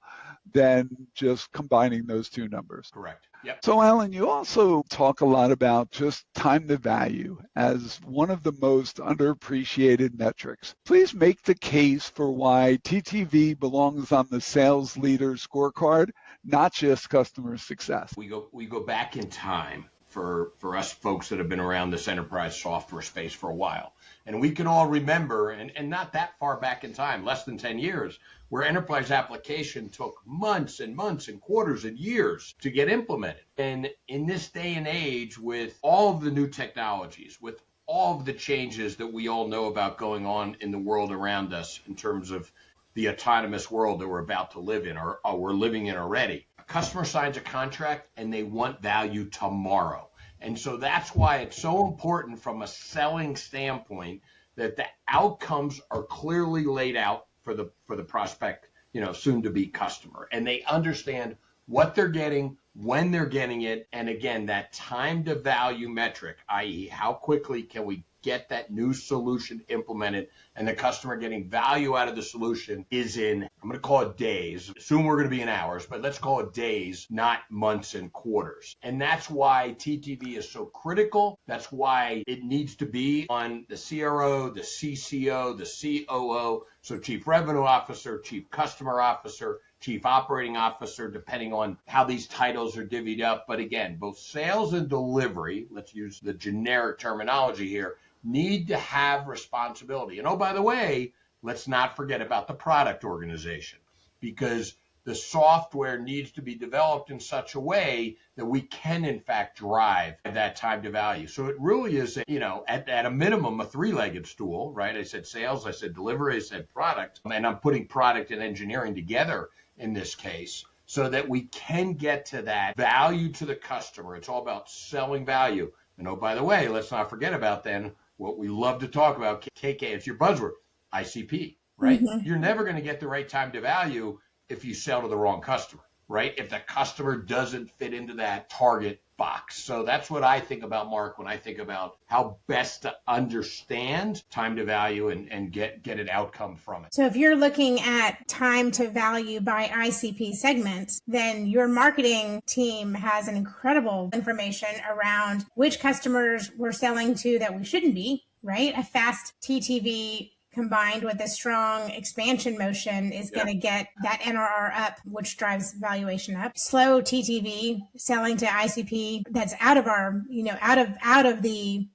S4: than just combining those two numbers.
S3: Correct. Yep.
S4: So, Alan, you also talk a lot about just time to value as one of the most underappreciated metrics. Please make the case for why TTV belongs on the sales leader scorecard, not just customer success.
S3: We go back in time for us folks that have been around this enterprise software space for a while. And we can all remember, and not that far back in time, less than 10 years, where enterprise application took months and months and quarters and years to get implemented. And in this day and age, with all of the new technologies, with all of the changes that we all know about going on in the world around us in terms of the autonomous world that we're about to live in or we're living in already, a customer signs a contract and they want value tomorrow. And so that's why it's so important from a selling standpoint that the outcomes are clearly laid out for the prospect, soon to be customer. And they understand what they're getting, when they're getting it. And again, that time to value metric, i.e. how quickly can we get that new solution implemented and the customer getting value out of the solution is in, I'm going to call it days. Soon we're going to be in hours, but let's call it days, not months and quarters. And that's why TTV is so critical. That's why it needs to be on the CRO, the CCO, the COO. So Chief Revenue Officer, Chief Customer Officer, Chief Operating Officer, depending on how these titles are divvied up. But again, both sales and delivery, let's use the generic terminology here, need to have responsibility. And oh, by the way, let's not forget about the product organization, because the software needs to be developed in such a way that we can, in fact, drive that time to value. So it really is, at a minimum, a three-legged stool, right? I said sales, I said delivery, I said product, and I'm putting product and engineering together in this case so that we can get to that value to the customer. It's all about selling value. And oh, by the way, let's not forget about then what we love to talk about, KK, it's your buzzword, ICP, right? Mm-hmm. You're never going to get the right time to value if you sell to the wrong customer, right? If the customer doesn't fit into that target box. So that's what I think about, Mark, when I think about how best to understand time to value and get an outcome from it.
S2: So if you're looking at time to value by ICP segment, then your marketing team has an incredible information around which customers we're selling to that we shouldn't be, right? A fast TTV combined with a strong expansion motion is going to get that NRR up, which drives valuation up. Slow TTV selling to ICP that's out of our, out of the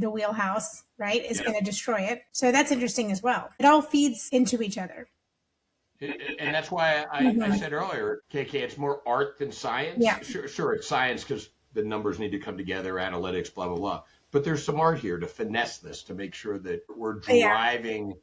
S2: wheelhouse, right, is going to destroy it. So that's interesting as well. It all feeds into each other.
S3: And that's why I said earlier, KK, it's more art than science.
S2: Yeah.
S3: Sure, it's science because the numbers need to come together, analytics, blah, blah, blah. But there's some art here to finesse this, to make sure that we're driving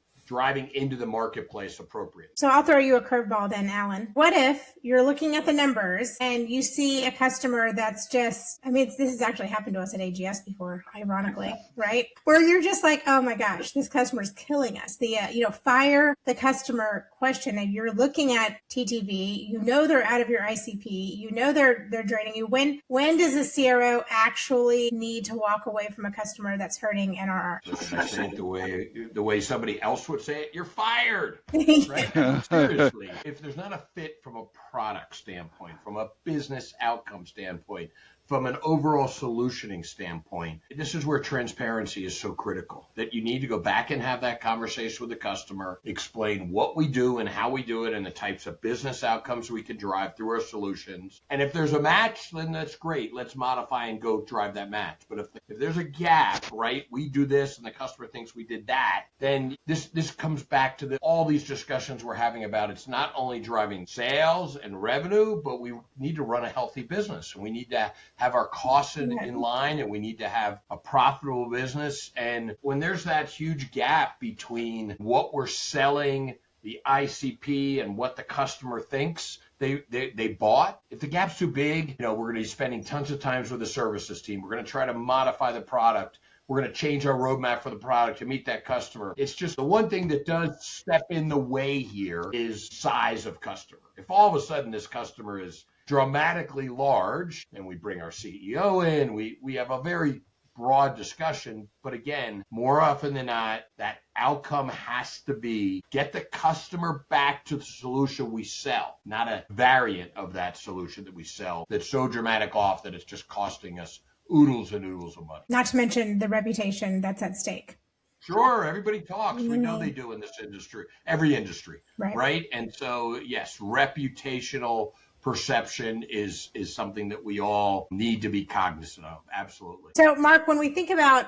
S3: into the marketplace appropriately.
S2: So I'll throw you a curveball then, Alan. What if you're looking at the numbers and you see a customer that's just, this has actually happened to us at AGS before, ironically, right? Where you're just like, oh my gosh, this customer's killing us. The, fire the customer question, and you're looking at TTV, they're out of your ICP, they're draining you. When does a CRO actually need to walk away from a customer that's hurting NRR?
S3: I say it the way somebody else would say it, you're fired, right? Seriously, if there's not a fit from a product standpoint, from a business outcome standpoint, from an overall solutioning standpoint, this is where transparency is so critical, that you need to go back and have that conversation with the customer, explain what we do and how we do it and the types of business outcomes we can drive through our solutions. And if there's a match, then that's great. Let's modify and go drive that match. But if there's a gap, right, we do this and the customer thinks we did that, then this comes back to all these discussions we're having about it's not only driving sales and revenue, but we need to run a healthy business. And we need to have our costs in line, and we need to have a profitable business. And when there's that huge gap between what we're selling, the ICP, and what the customer thinks they bought, if the gap's too big, we're going to be spending tons of time with the services team. We're going to try to modify the product. We're going to change our roadmap for the product to meet that customer. It's just the one thing that does step in the way here is size of customer. If all of a sudden this customer is dramatically large and we bring our CEO in, we have a very broad discussion. But again, more often than not, that outcome has to be get the customer back to the solution we sell, not a variant of that solution that we sell that's so dramatic off that it's just costing us oodles and oodles of money.
S2: Not to mention the reputation that's at stake.
S3: Sure, everybody talks. We know they do in this industry, every industry, right? And so, yes, reputational perception is something that we all need to be cognizant of. Absolutely.
S2: So, Mark, when we think about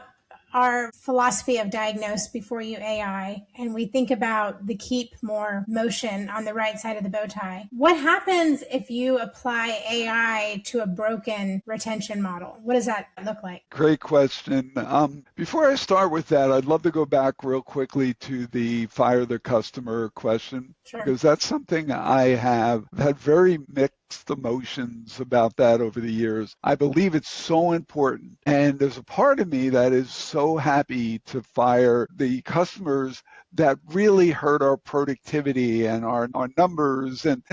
S2: our philosophy of Diagnose Before You AI, and we think about the keep more motion on the right side of the bow tie, what happens if you apply AI to a broken retention model? What does that look like?
S4: Great question. Before I start with that, I'd love to go back real quickly to the fire the customer question, because that's something I have had very mixed emotions about that over the years. I believe it's so important. And there's a part of me that is so happy to fire the customers that really hurt our productivity and our numbers. And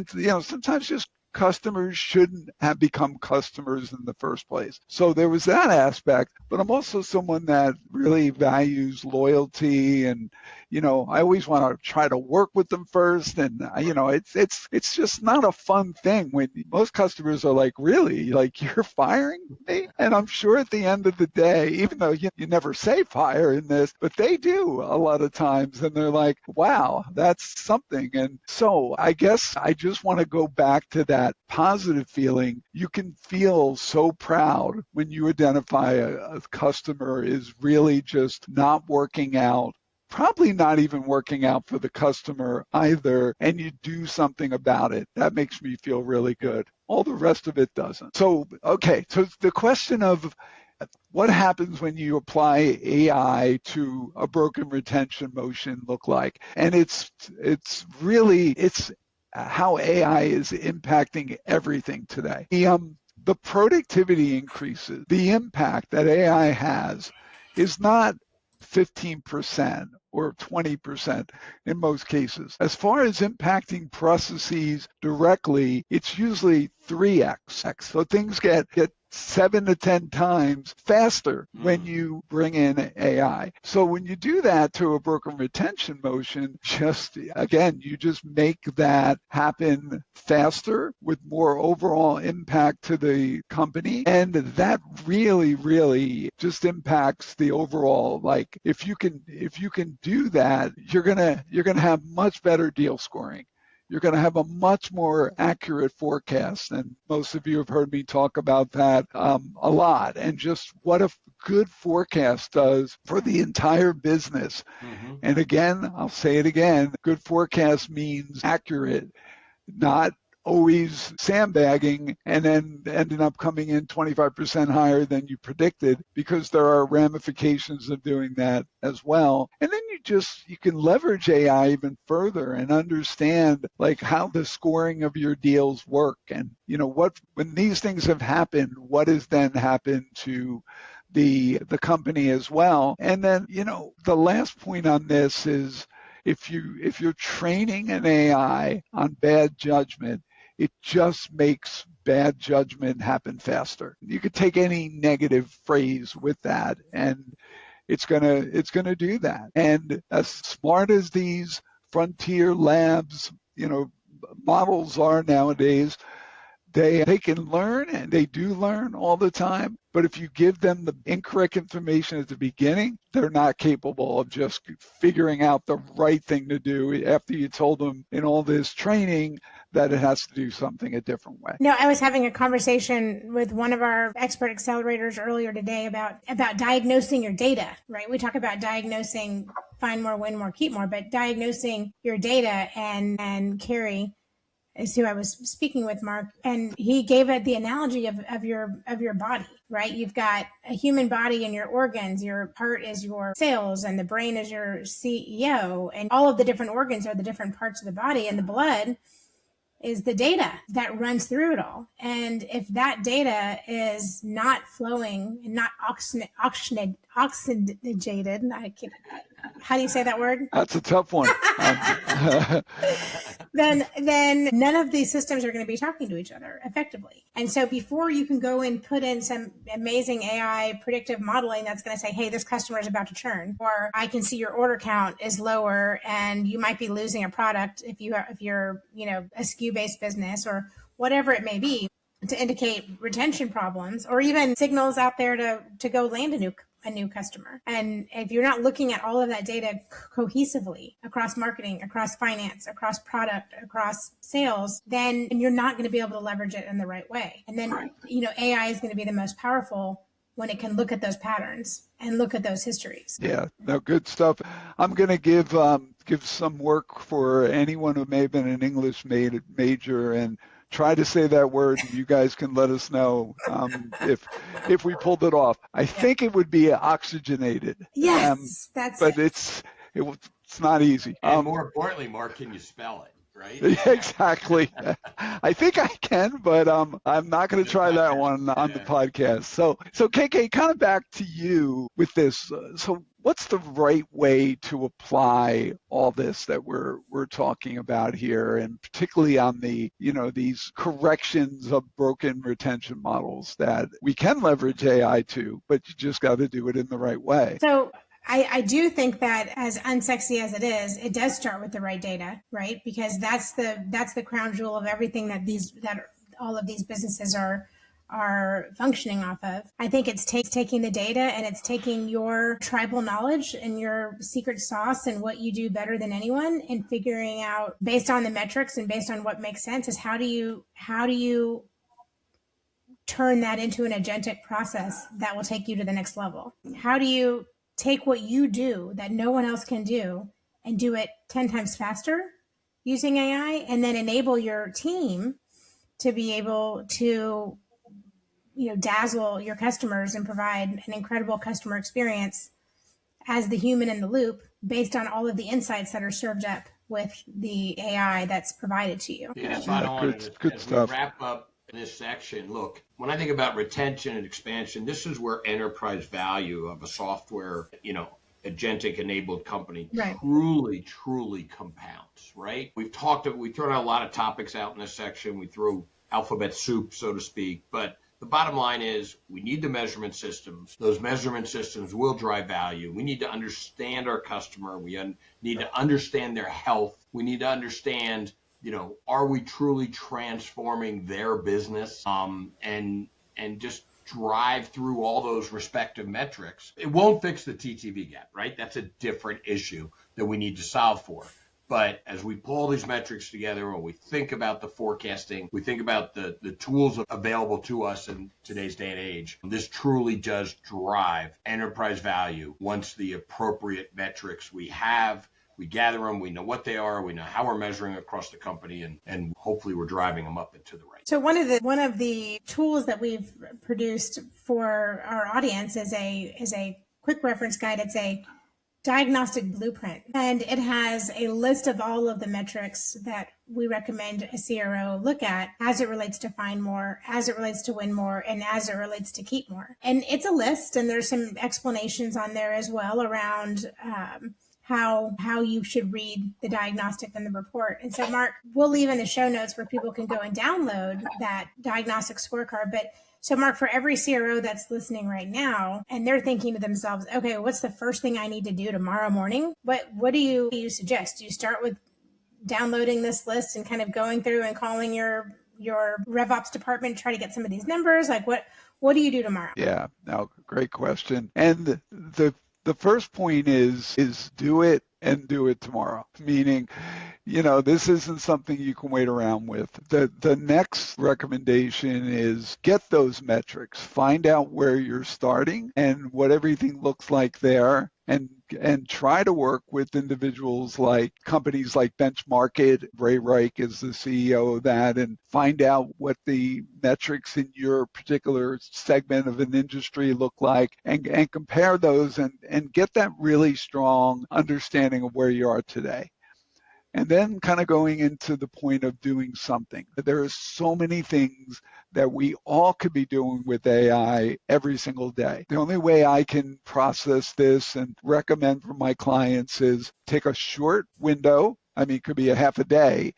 S4: sometimes just customers shouldn't have become customers in the first place. So there was that aspect, but I'm also someone that really values loyalty, and I always want to try to work with them first. And it's just not a fun thing when most customers are like, really, like, you're firing me? And I'm sure at the end of the day, even though you never say fire in this, but they do a lot of times, and they're like, wow, that's something. And so I guess I just want to go back to that positive feeling. You can feel so proud when you identify a customer is really just not working out, probably not even working out for the customer either, and you do something about it. That makes me feel really good. All the rest of it doesn't. So the question of what happens when you apply AI to a broken retention motion look like? And it's how AI is impacting everything today. The productivity increases, the impact that AI has is not 15% or 20% in most cases. As far as impacting processes directly, it's usually 3x. So things get 7 to 10 times faster when you bring in AI. So when you do that to a broken retention motion, you just make that happen faster with more overall impact to the company. And that really, really just impacts the overall, like, if you can do that, you're gonna have much better deal scoring. You're going to have a much more accurate forecast. And most of you have heard me talk about that a lot, and just what a good forecast does for the entire business. And again, I'll say it again, good forecast means accurate, not always sandbagging and then ending up coming in 25% higher than you predicted, because there are ramifications of doing that as well. And then you can leverage AI even further and understand, like, how the scoring of your deals work, and when these things have happened, what has then happened to the company as well. And then the last point on this is, if you're training an AI on bad judgment, it just makes bad judgment happen faster. You could take any negative phrase with that, and it's gonna do that. And as smart as these frontier labs, models are nowadays, they can learn, and they do learn all the time. But if you give them the incorrect information at the beginning, they're not capable of just figuring out the right thing to do after you told them in all this training that it has to do something a different way.
S2: No, I was having a conversation with one of our expert accelerators earlier today about diagnosing your data, right? We talk about diagnosing, find more, win more, keep more, but diagnosing your data, and Carrie is who I was speaking with, Mark, and he gave it the analogy of your body, right? You've got a human body and your organs. Your heart is your sales, and the brain is your CEO, and all of the different organs are the different parts of the body, and the blood is the data that runs through it all. And if that data is not flowing and not oxygenated, how do you say that word?
S4: That's a tough one.
S2: Then none of these systems are going to be talking to each other effectively. And so before you can go and put in some amazing AI predictive modeling that's going to say, hey, this customer is about to churn, or I can see your order count is lower and you might be losing a product if you're a SKU-based business or whatever it may be, to indicate retention problems, or even signals out there to go land a new customer. And if you're not looking at all of that data cohesively across marketing, across finance, across product, across sales, then you're not going to be able to leverage it in the right way. And then, AI is going to be the most powerful when it can look at those patterns and look at those histories.
S4: Yeah, no, good stuff. I'm going to give some work for anyone who may have been an English major and try to say that word, and you guys can let us know if we pulled it off. I think it would be oxygenated.
S2: Yes,
S4: but it's not easy.
S3: And more importantly, Mark, can you spell it? Right?
S4: Exactly. I think I can, but I'm not going to try that one on the podcast. So KK, kind of back to you with this. So what's the right way to apply all this that we're talking about here, and particularly on the these corrections of broken retention models that we can leverage AI to, but you just got to do it in the right way.
S2: So I do think that, as unsexy as it is, it does start with the right data, right? Because that's the crown jewel of everything that all of these businesses are functioning off of. I think it's taking the data and it's taking your tribal knowledge and your secret sauce and what you do better than anyone, and figuring out, based on the metrics and based on what makes sense, is how do you turn that into an agentic process that will take you to the next level? How do you take what you do that no one else can do and do it 10 times faster using AI, and then enable your team to be able to, dazzle your customers and provide an incredible customer experience as the human in the loop, based on all of the insights that are served up with the AI that's provided to you.
S3: Yeah, spot on. Good stuff. We wrap up this section, look, when I think about retention and expansion, this is where enterprise value of a software, agentic enabled company truly compounds, right? We've thrown out a lot of topics out in this section. We threw alphabet soup, so to speak, but the bottom line is we need the measurement systems. Those measurement systems will drive value. We need to understand our customer. We need to understand their health. We need to understand, are we truly transforming their business, and just drive through all those respective metrics. It won't fix the TTV gap, right? That's a different issue that we need to solve for. But as we pull these metrics together, when we think about the forecasting, we think about the tools available to us in today's day and age, this truly does drive enterprise value once the appropriate metrics we have. We gather them, we know what they are, we know how we're measuring across the company, and hopefully we're driving them up into the right.
S2: So one of the tools that we've produced for our audience is a quick reference guide. It's a diagnostic blueprint, and it has a list of all of the metrics that we recommend a CRO look at as it relates to find more, as it relates to win more, and as it relates to keep more. And it's a list, and there's some explanations on there as well around how you should read the diagnostic and the report. And so, Mark, we'll leave in the show notes where people can go and download that diagnostic scorecard. But so, Mark, for every CRO that's listening right now, and they're thinking to themselves, okay, what's the first thing I need to do tomorrow morning? What do you suggest? Do you start with downloading this list and kind of going through and calling your RevOps department to try to get some of these numbers? Like, what do you do tomorrow?
S4: Yeah, no, great question. And the first point is do it, and do it tomorrow. Meaning, this isn't something you can wait around with. The next recommendation is get those metrics, find out where you're starting and what everything looks like there, and try to work with individuals like companies like Benchmark. Ray Reich is the CEO of that, and find out what the metrics in your particular segment of an industry look like, and compare those and get that really strong understanding of where you are today. and then kind of going into the point of doing something. There are so many things that we all could be doing with AI every single day. The only way I can process this and recommend for my clients is take a short window, I mean, it could be a half a day,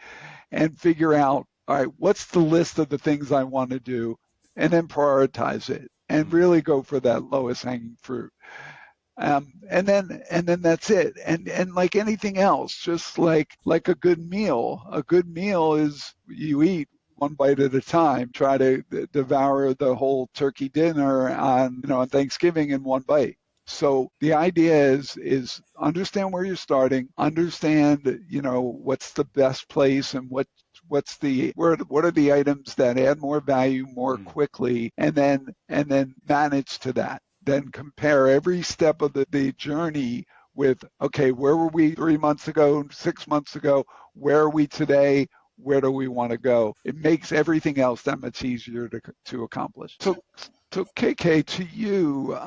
S4: and figure out, all right, what's the list of the things I want to do, and then prioritize it and really go for that lowest hanging fruit. And then that's it. And like anything else, just like a good meal is you eat one bite at a time. Try to devour the whole turkey dinner on Thanksgiving in one bite. So the idea is understand where you're starting, understand what's the best place and what are the items that add more value more quickly, and then manage to that. Then compare every step of the journey with, okay, where were we 3 months ago, 6 months ago? Where are we today? Where do we want to go? It makes everything else that much easier to accomplish. So KK, to you,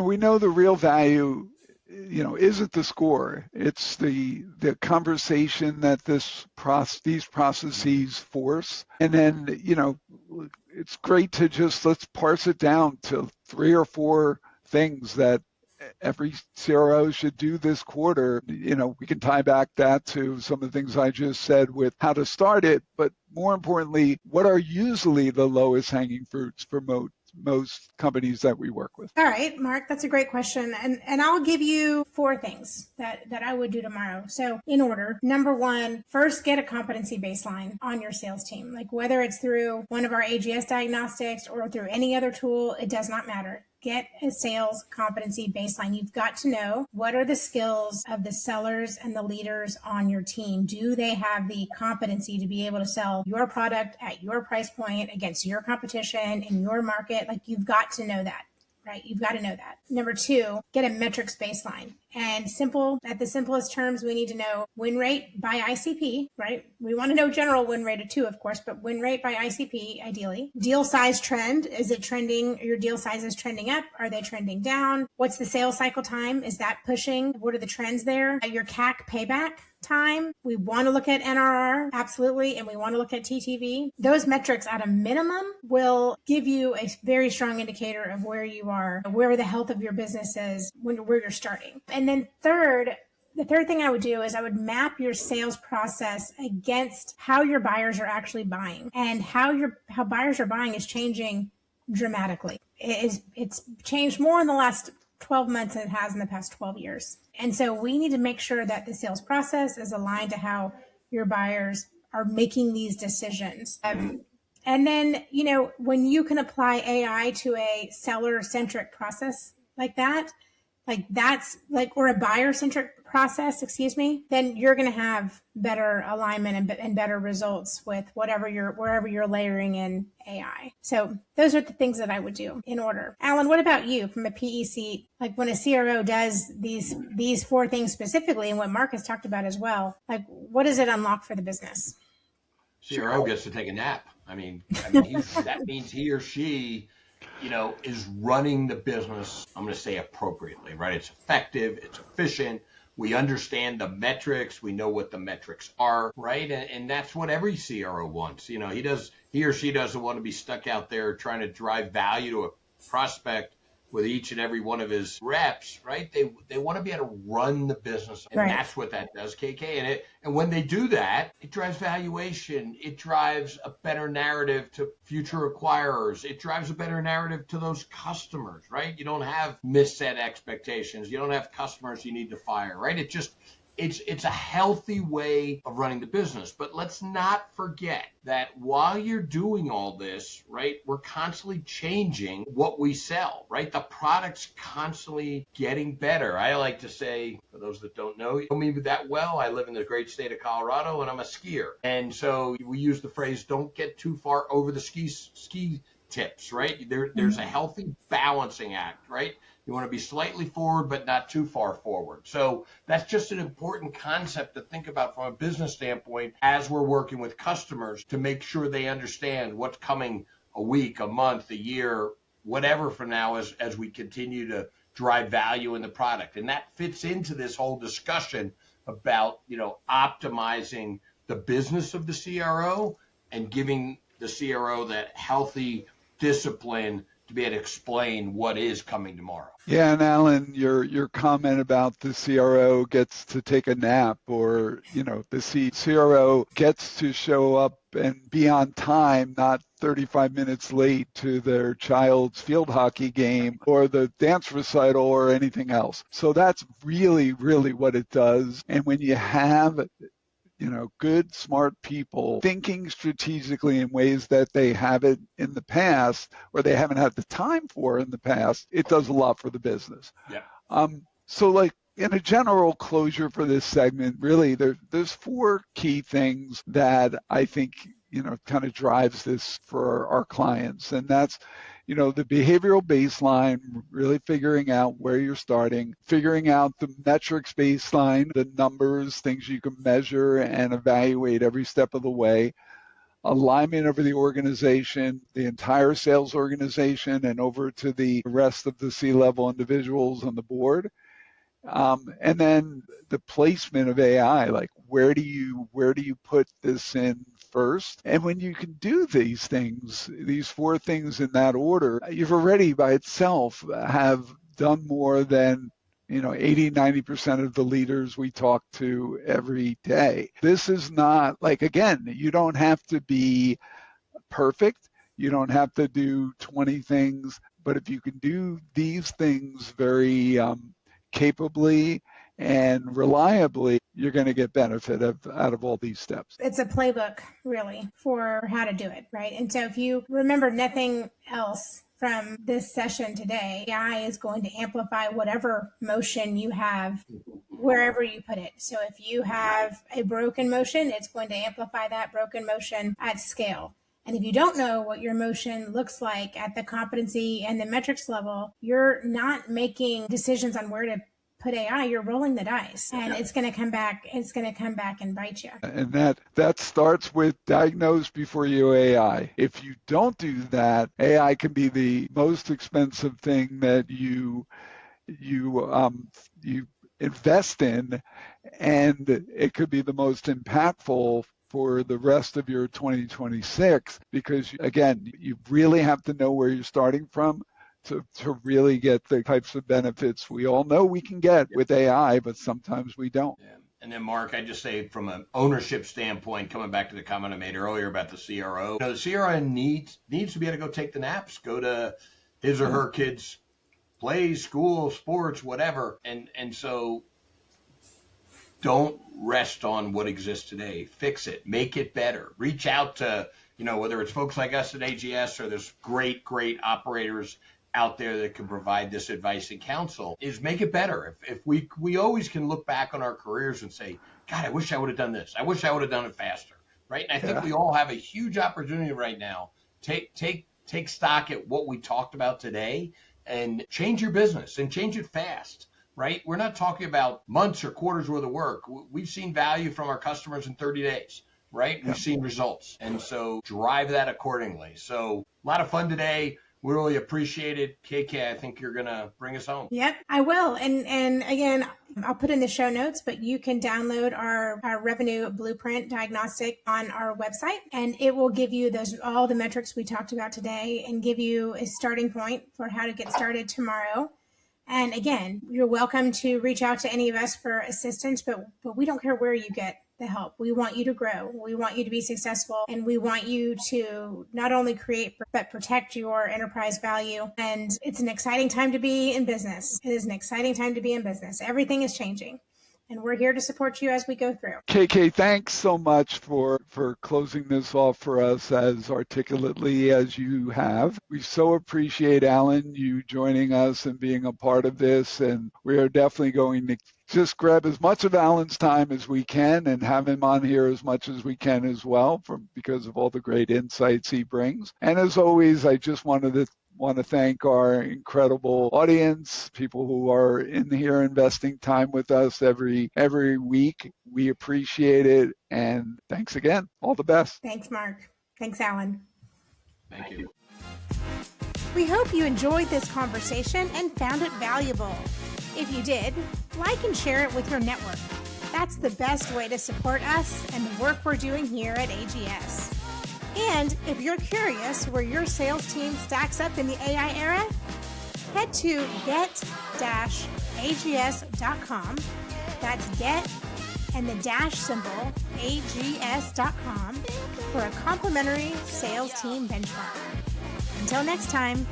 S4: we know the real value, isn't the score. It's the conversation that these processes force. And then, it's great to let's parse it down to 3 or 4 things that every CRO should do this quarter. We can tie back that to some of the things I just said with how to start it, but more importantly, what are usually the lowest hanging fruits for most companies that we work with?
S2: All right, Mark, that's a great question. And I'll give you 4 things that I would do tomorrow. So in order, number 1, first get a competency baseline on your sales team. Like whether it's through one of our AGS diagnostics or through any other tool, it does not matter. Get a sales competency baseline. You've got to know what are the skills of the sellers and the leaders on your team. Do they have the competency to be able to sell your product at your price point against your competition in your market? Like you've got to know that. Right? You've got to know that. Number 2, get a metrics baseline. And at the simplest terms, we need to know win rate by ICP, right? We want to know general win rate of 2, of course, but win rate by ICP, ideally. Deal size trend. Is it trending? Your deal size is trending up? Are they trending down? What's the sales cycle time? Is that pushing? What are the trends there? Your CAC payback time. We want to look at NRR, absolutely, and we want to look at TTV. Those metrics at a minimum will give you a very strong indicator of where you are, where the health of your business is, where you're starting. And then the third thing I would do is I would map your sales process against how your buyers are actually buying, and how buyers are buying is changing dramatically. It's changed more in the last 12 months than it has in the past 12 years. And so we need to make sure that the sales process is aligned to how your buyers are making these decisions. And then, when you can apply AI to a seller-centric process like that, or a buyer-centric process, then you're going to have better alignment and better results with wherever you're layering in AI. So those are the things that I would do in order. Alan, what about you from a PE seat? Like when a CRO does these 4 things specifically, and what Mark has talked about as well, like what does it unlock for the business?
S3: CRO gets to take a nap. I mean, that means he or she is running the business, I'm going to say appropriately, right? It's effective, it's efficient. We understand the metrics. We know what the metrics are, right? And that's what every CRO wants. He or she doesn't want to be stuck out there trying to drive value to a prospect with each and every one of his reps, right? They want to be able to run the business. And right. That's what that does, KK. And when they do that, it drives valuation. It drives a better narrative to future acquirers. It drives a better narrative to those customers, right? You don't have misset expectations. You don't have customers you need to fire, right? It's a healthy way of running the business. But let's not forget that while you're doing all this, right, we're constantly changing what we sell, right? The product's constantly getting better. I like to say, for those that don't know me that well, I live in the great state of Colorado and I'm a skier. And so we use the phrase, don't get too far over the ski tips, right? There's a healthy balancing act, right? You want to be slightly forward, but not too far forward. So that's just an important concept to think about from a business standpoint as we're working with customers to make sure they understand what's coming a week, a month, a year, whatever from now as we continue to drive value in the product. And that fits into this whole discussion about, optimizing the business of the CRO and giving the CRO that healthy discipline to be able to explain what is coming tomorrow.
S4: Yeah, and Alan, your comment about the CRO gets to take a nap, or the CRO gets to show up and be on time, not 35 minutes late to their child's field hockey game or the dance recital or anything else. So that's really, really what it does. And when you have good, smart people thinking strategically in ways that they haven't in the past, or they haven't had the time for in the past, it does a lot for the business.
S3: Yeah.
S4: So like in a general closure for this segment, really there's four key things that I think, kind of drives this for our clients. And that's, the behavioral baseline, really figuring out where you're starting, figuring out the metrics baseline, the numbers, things you can measure and evaluate every step of the way, alignment over the organization, the entire sales organization, and over to the rest of the C-level individuals on the board. And then the placement of AI, like where do you put this in first? And when you can do these things, these four things in that order, you've already by itself have done more than 80, 90% of the leaders we talk to every day. This is not like, again, you don't have to be perfect. You don't have to do 20 things, but if you can do these things very capably and reliably, you're going to get benefit out of all these steps.
S2: It's a playbook, really, for how to do it, right? And so if you remember nothing else from this session today, AI is going to amplify whatever motion you have wherever you put it. So if you have a broken motion, it's going to amplify that broken motion at scale. And if you don't know what your motion looks like at the competency and the metrics level, you're not making decisions on where to put AI, you're rolling the dice, and it's going to come back. It's going to come back and bite you.
S4: And that starts with Diagnose Before You AI. If you don't do that, AI can be the most expensive thing that you invest in, and it could be the most impactful for the rest of your 2026, because again, you really have to know where you're starting from to really get the types of benefits we all know we can get with AI, but sometimes we don't.
S3: Yeah. And then, Mark, I just say from an ownership standpoint, coming back to the comment I made earlier about the CRO, the CRO needs to be able to go take the naps, go to his or her kids' plays, school, sports, whatever. And so don't rest on what exists today. Fix it. Make it better. Reach out to, whether it's folks like us at AGS or there's great operators out there that can provide this advice and counsel, is make it better. If we always can look back on our careers and say, God, I wish I would have done this. I wish I would have done it faster. Right. And I think we all have a huge opportunity right now. Take stock at what we talked about today and change your business and change it fast. Right. We're not talking about months or quarters worth of work. We've seen value from our customers in 30 days. Right. We've seen results. And so drive that accordingly. So a lot of fun today. We really appreciate it. KK, I think you're going to bring us home.
S2: Yep, I will. And again, I'll put in the show notes, but you can download our revenue blueprint diagnostic on our website, and it will give you all the metrics we talked about today and give you a starting point for how to get started tomorrow. And again, you're welcome to reach out to any of us for assistance, but we don't care where you get the help. We want you to grow. We want you to be successful, and we want you to not only create but protect your enterprise value. And it's an exciting time to be in business. It is an exciting time to be in business. Everything is changing, and we're here to support you as we go through.
S4: KK, thanks so much for closing this off for us as articulately as you have. We so appreciate, Alan, you joining us and being a part of this, and we are definitely going to just grab as much of Alan's time as we can and have him on here as much as we can as well, because of all the great insights he brings. And as always, I just want to thank our incredible audience, people who are in here investing time with us every week. We appreciate it. And thanks again. All the best.
S2: Thanks, Mark. Thanks, Alan.
S3: Thank you.
S2: We hope you enjoyed this conversation and found it valuable. If you did, like and share it with your network. That's the best way to support us and the work we're doing here at AGS. And if you're curious where your sales team stacks up in the AI era, head to get-ags.com. That's get and the dash symbol ags.com for a complimentary sales team benchmark. Until next time,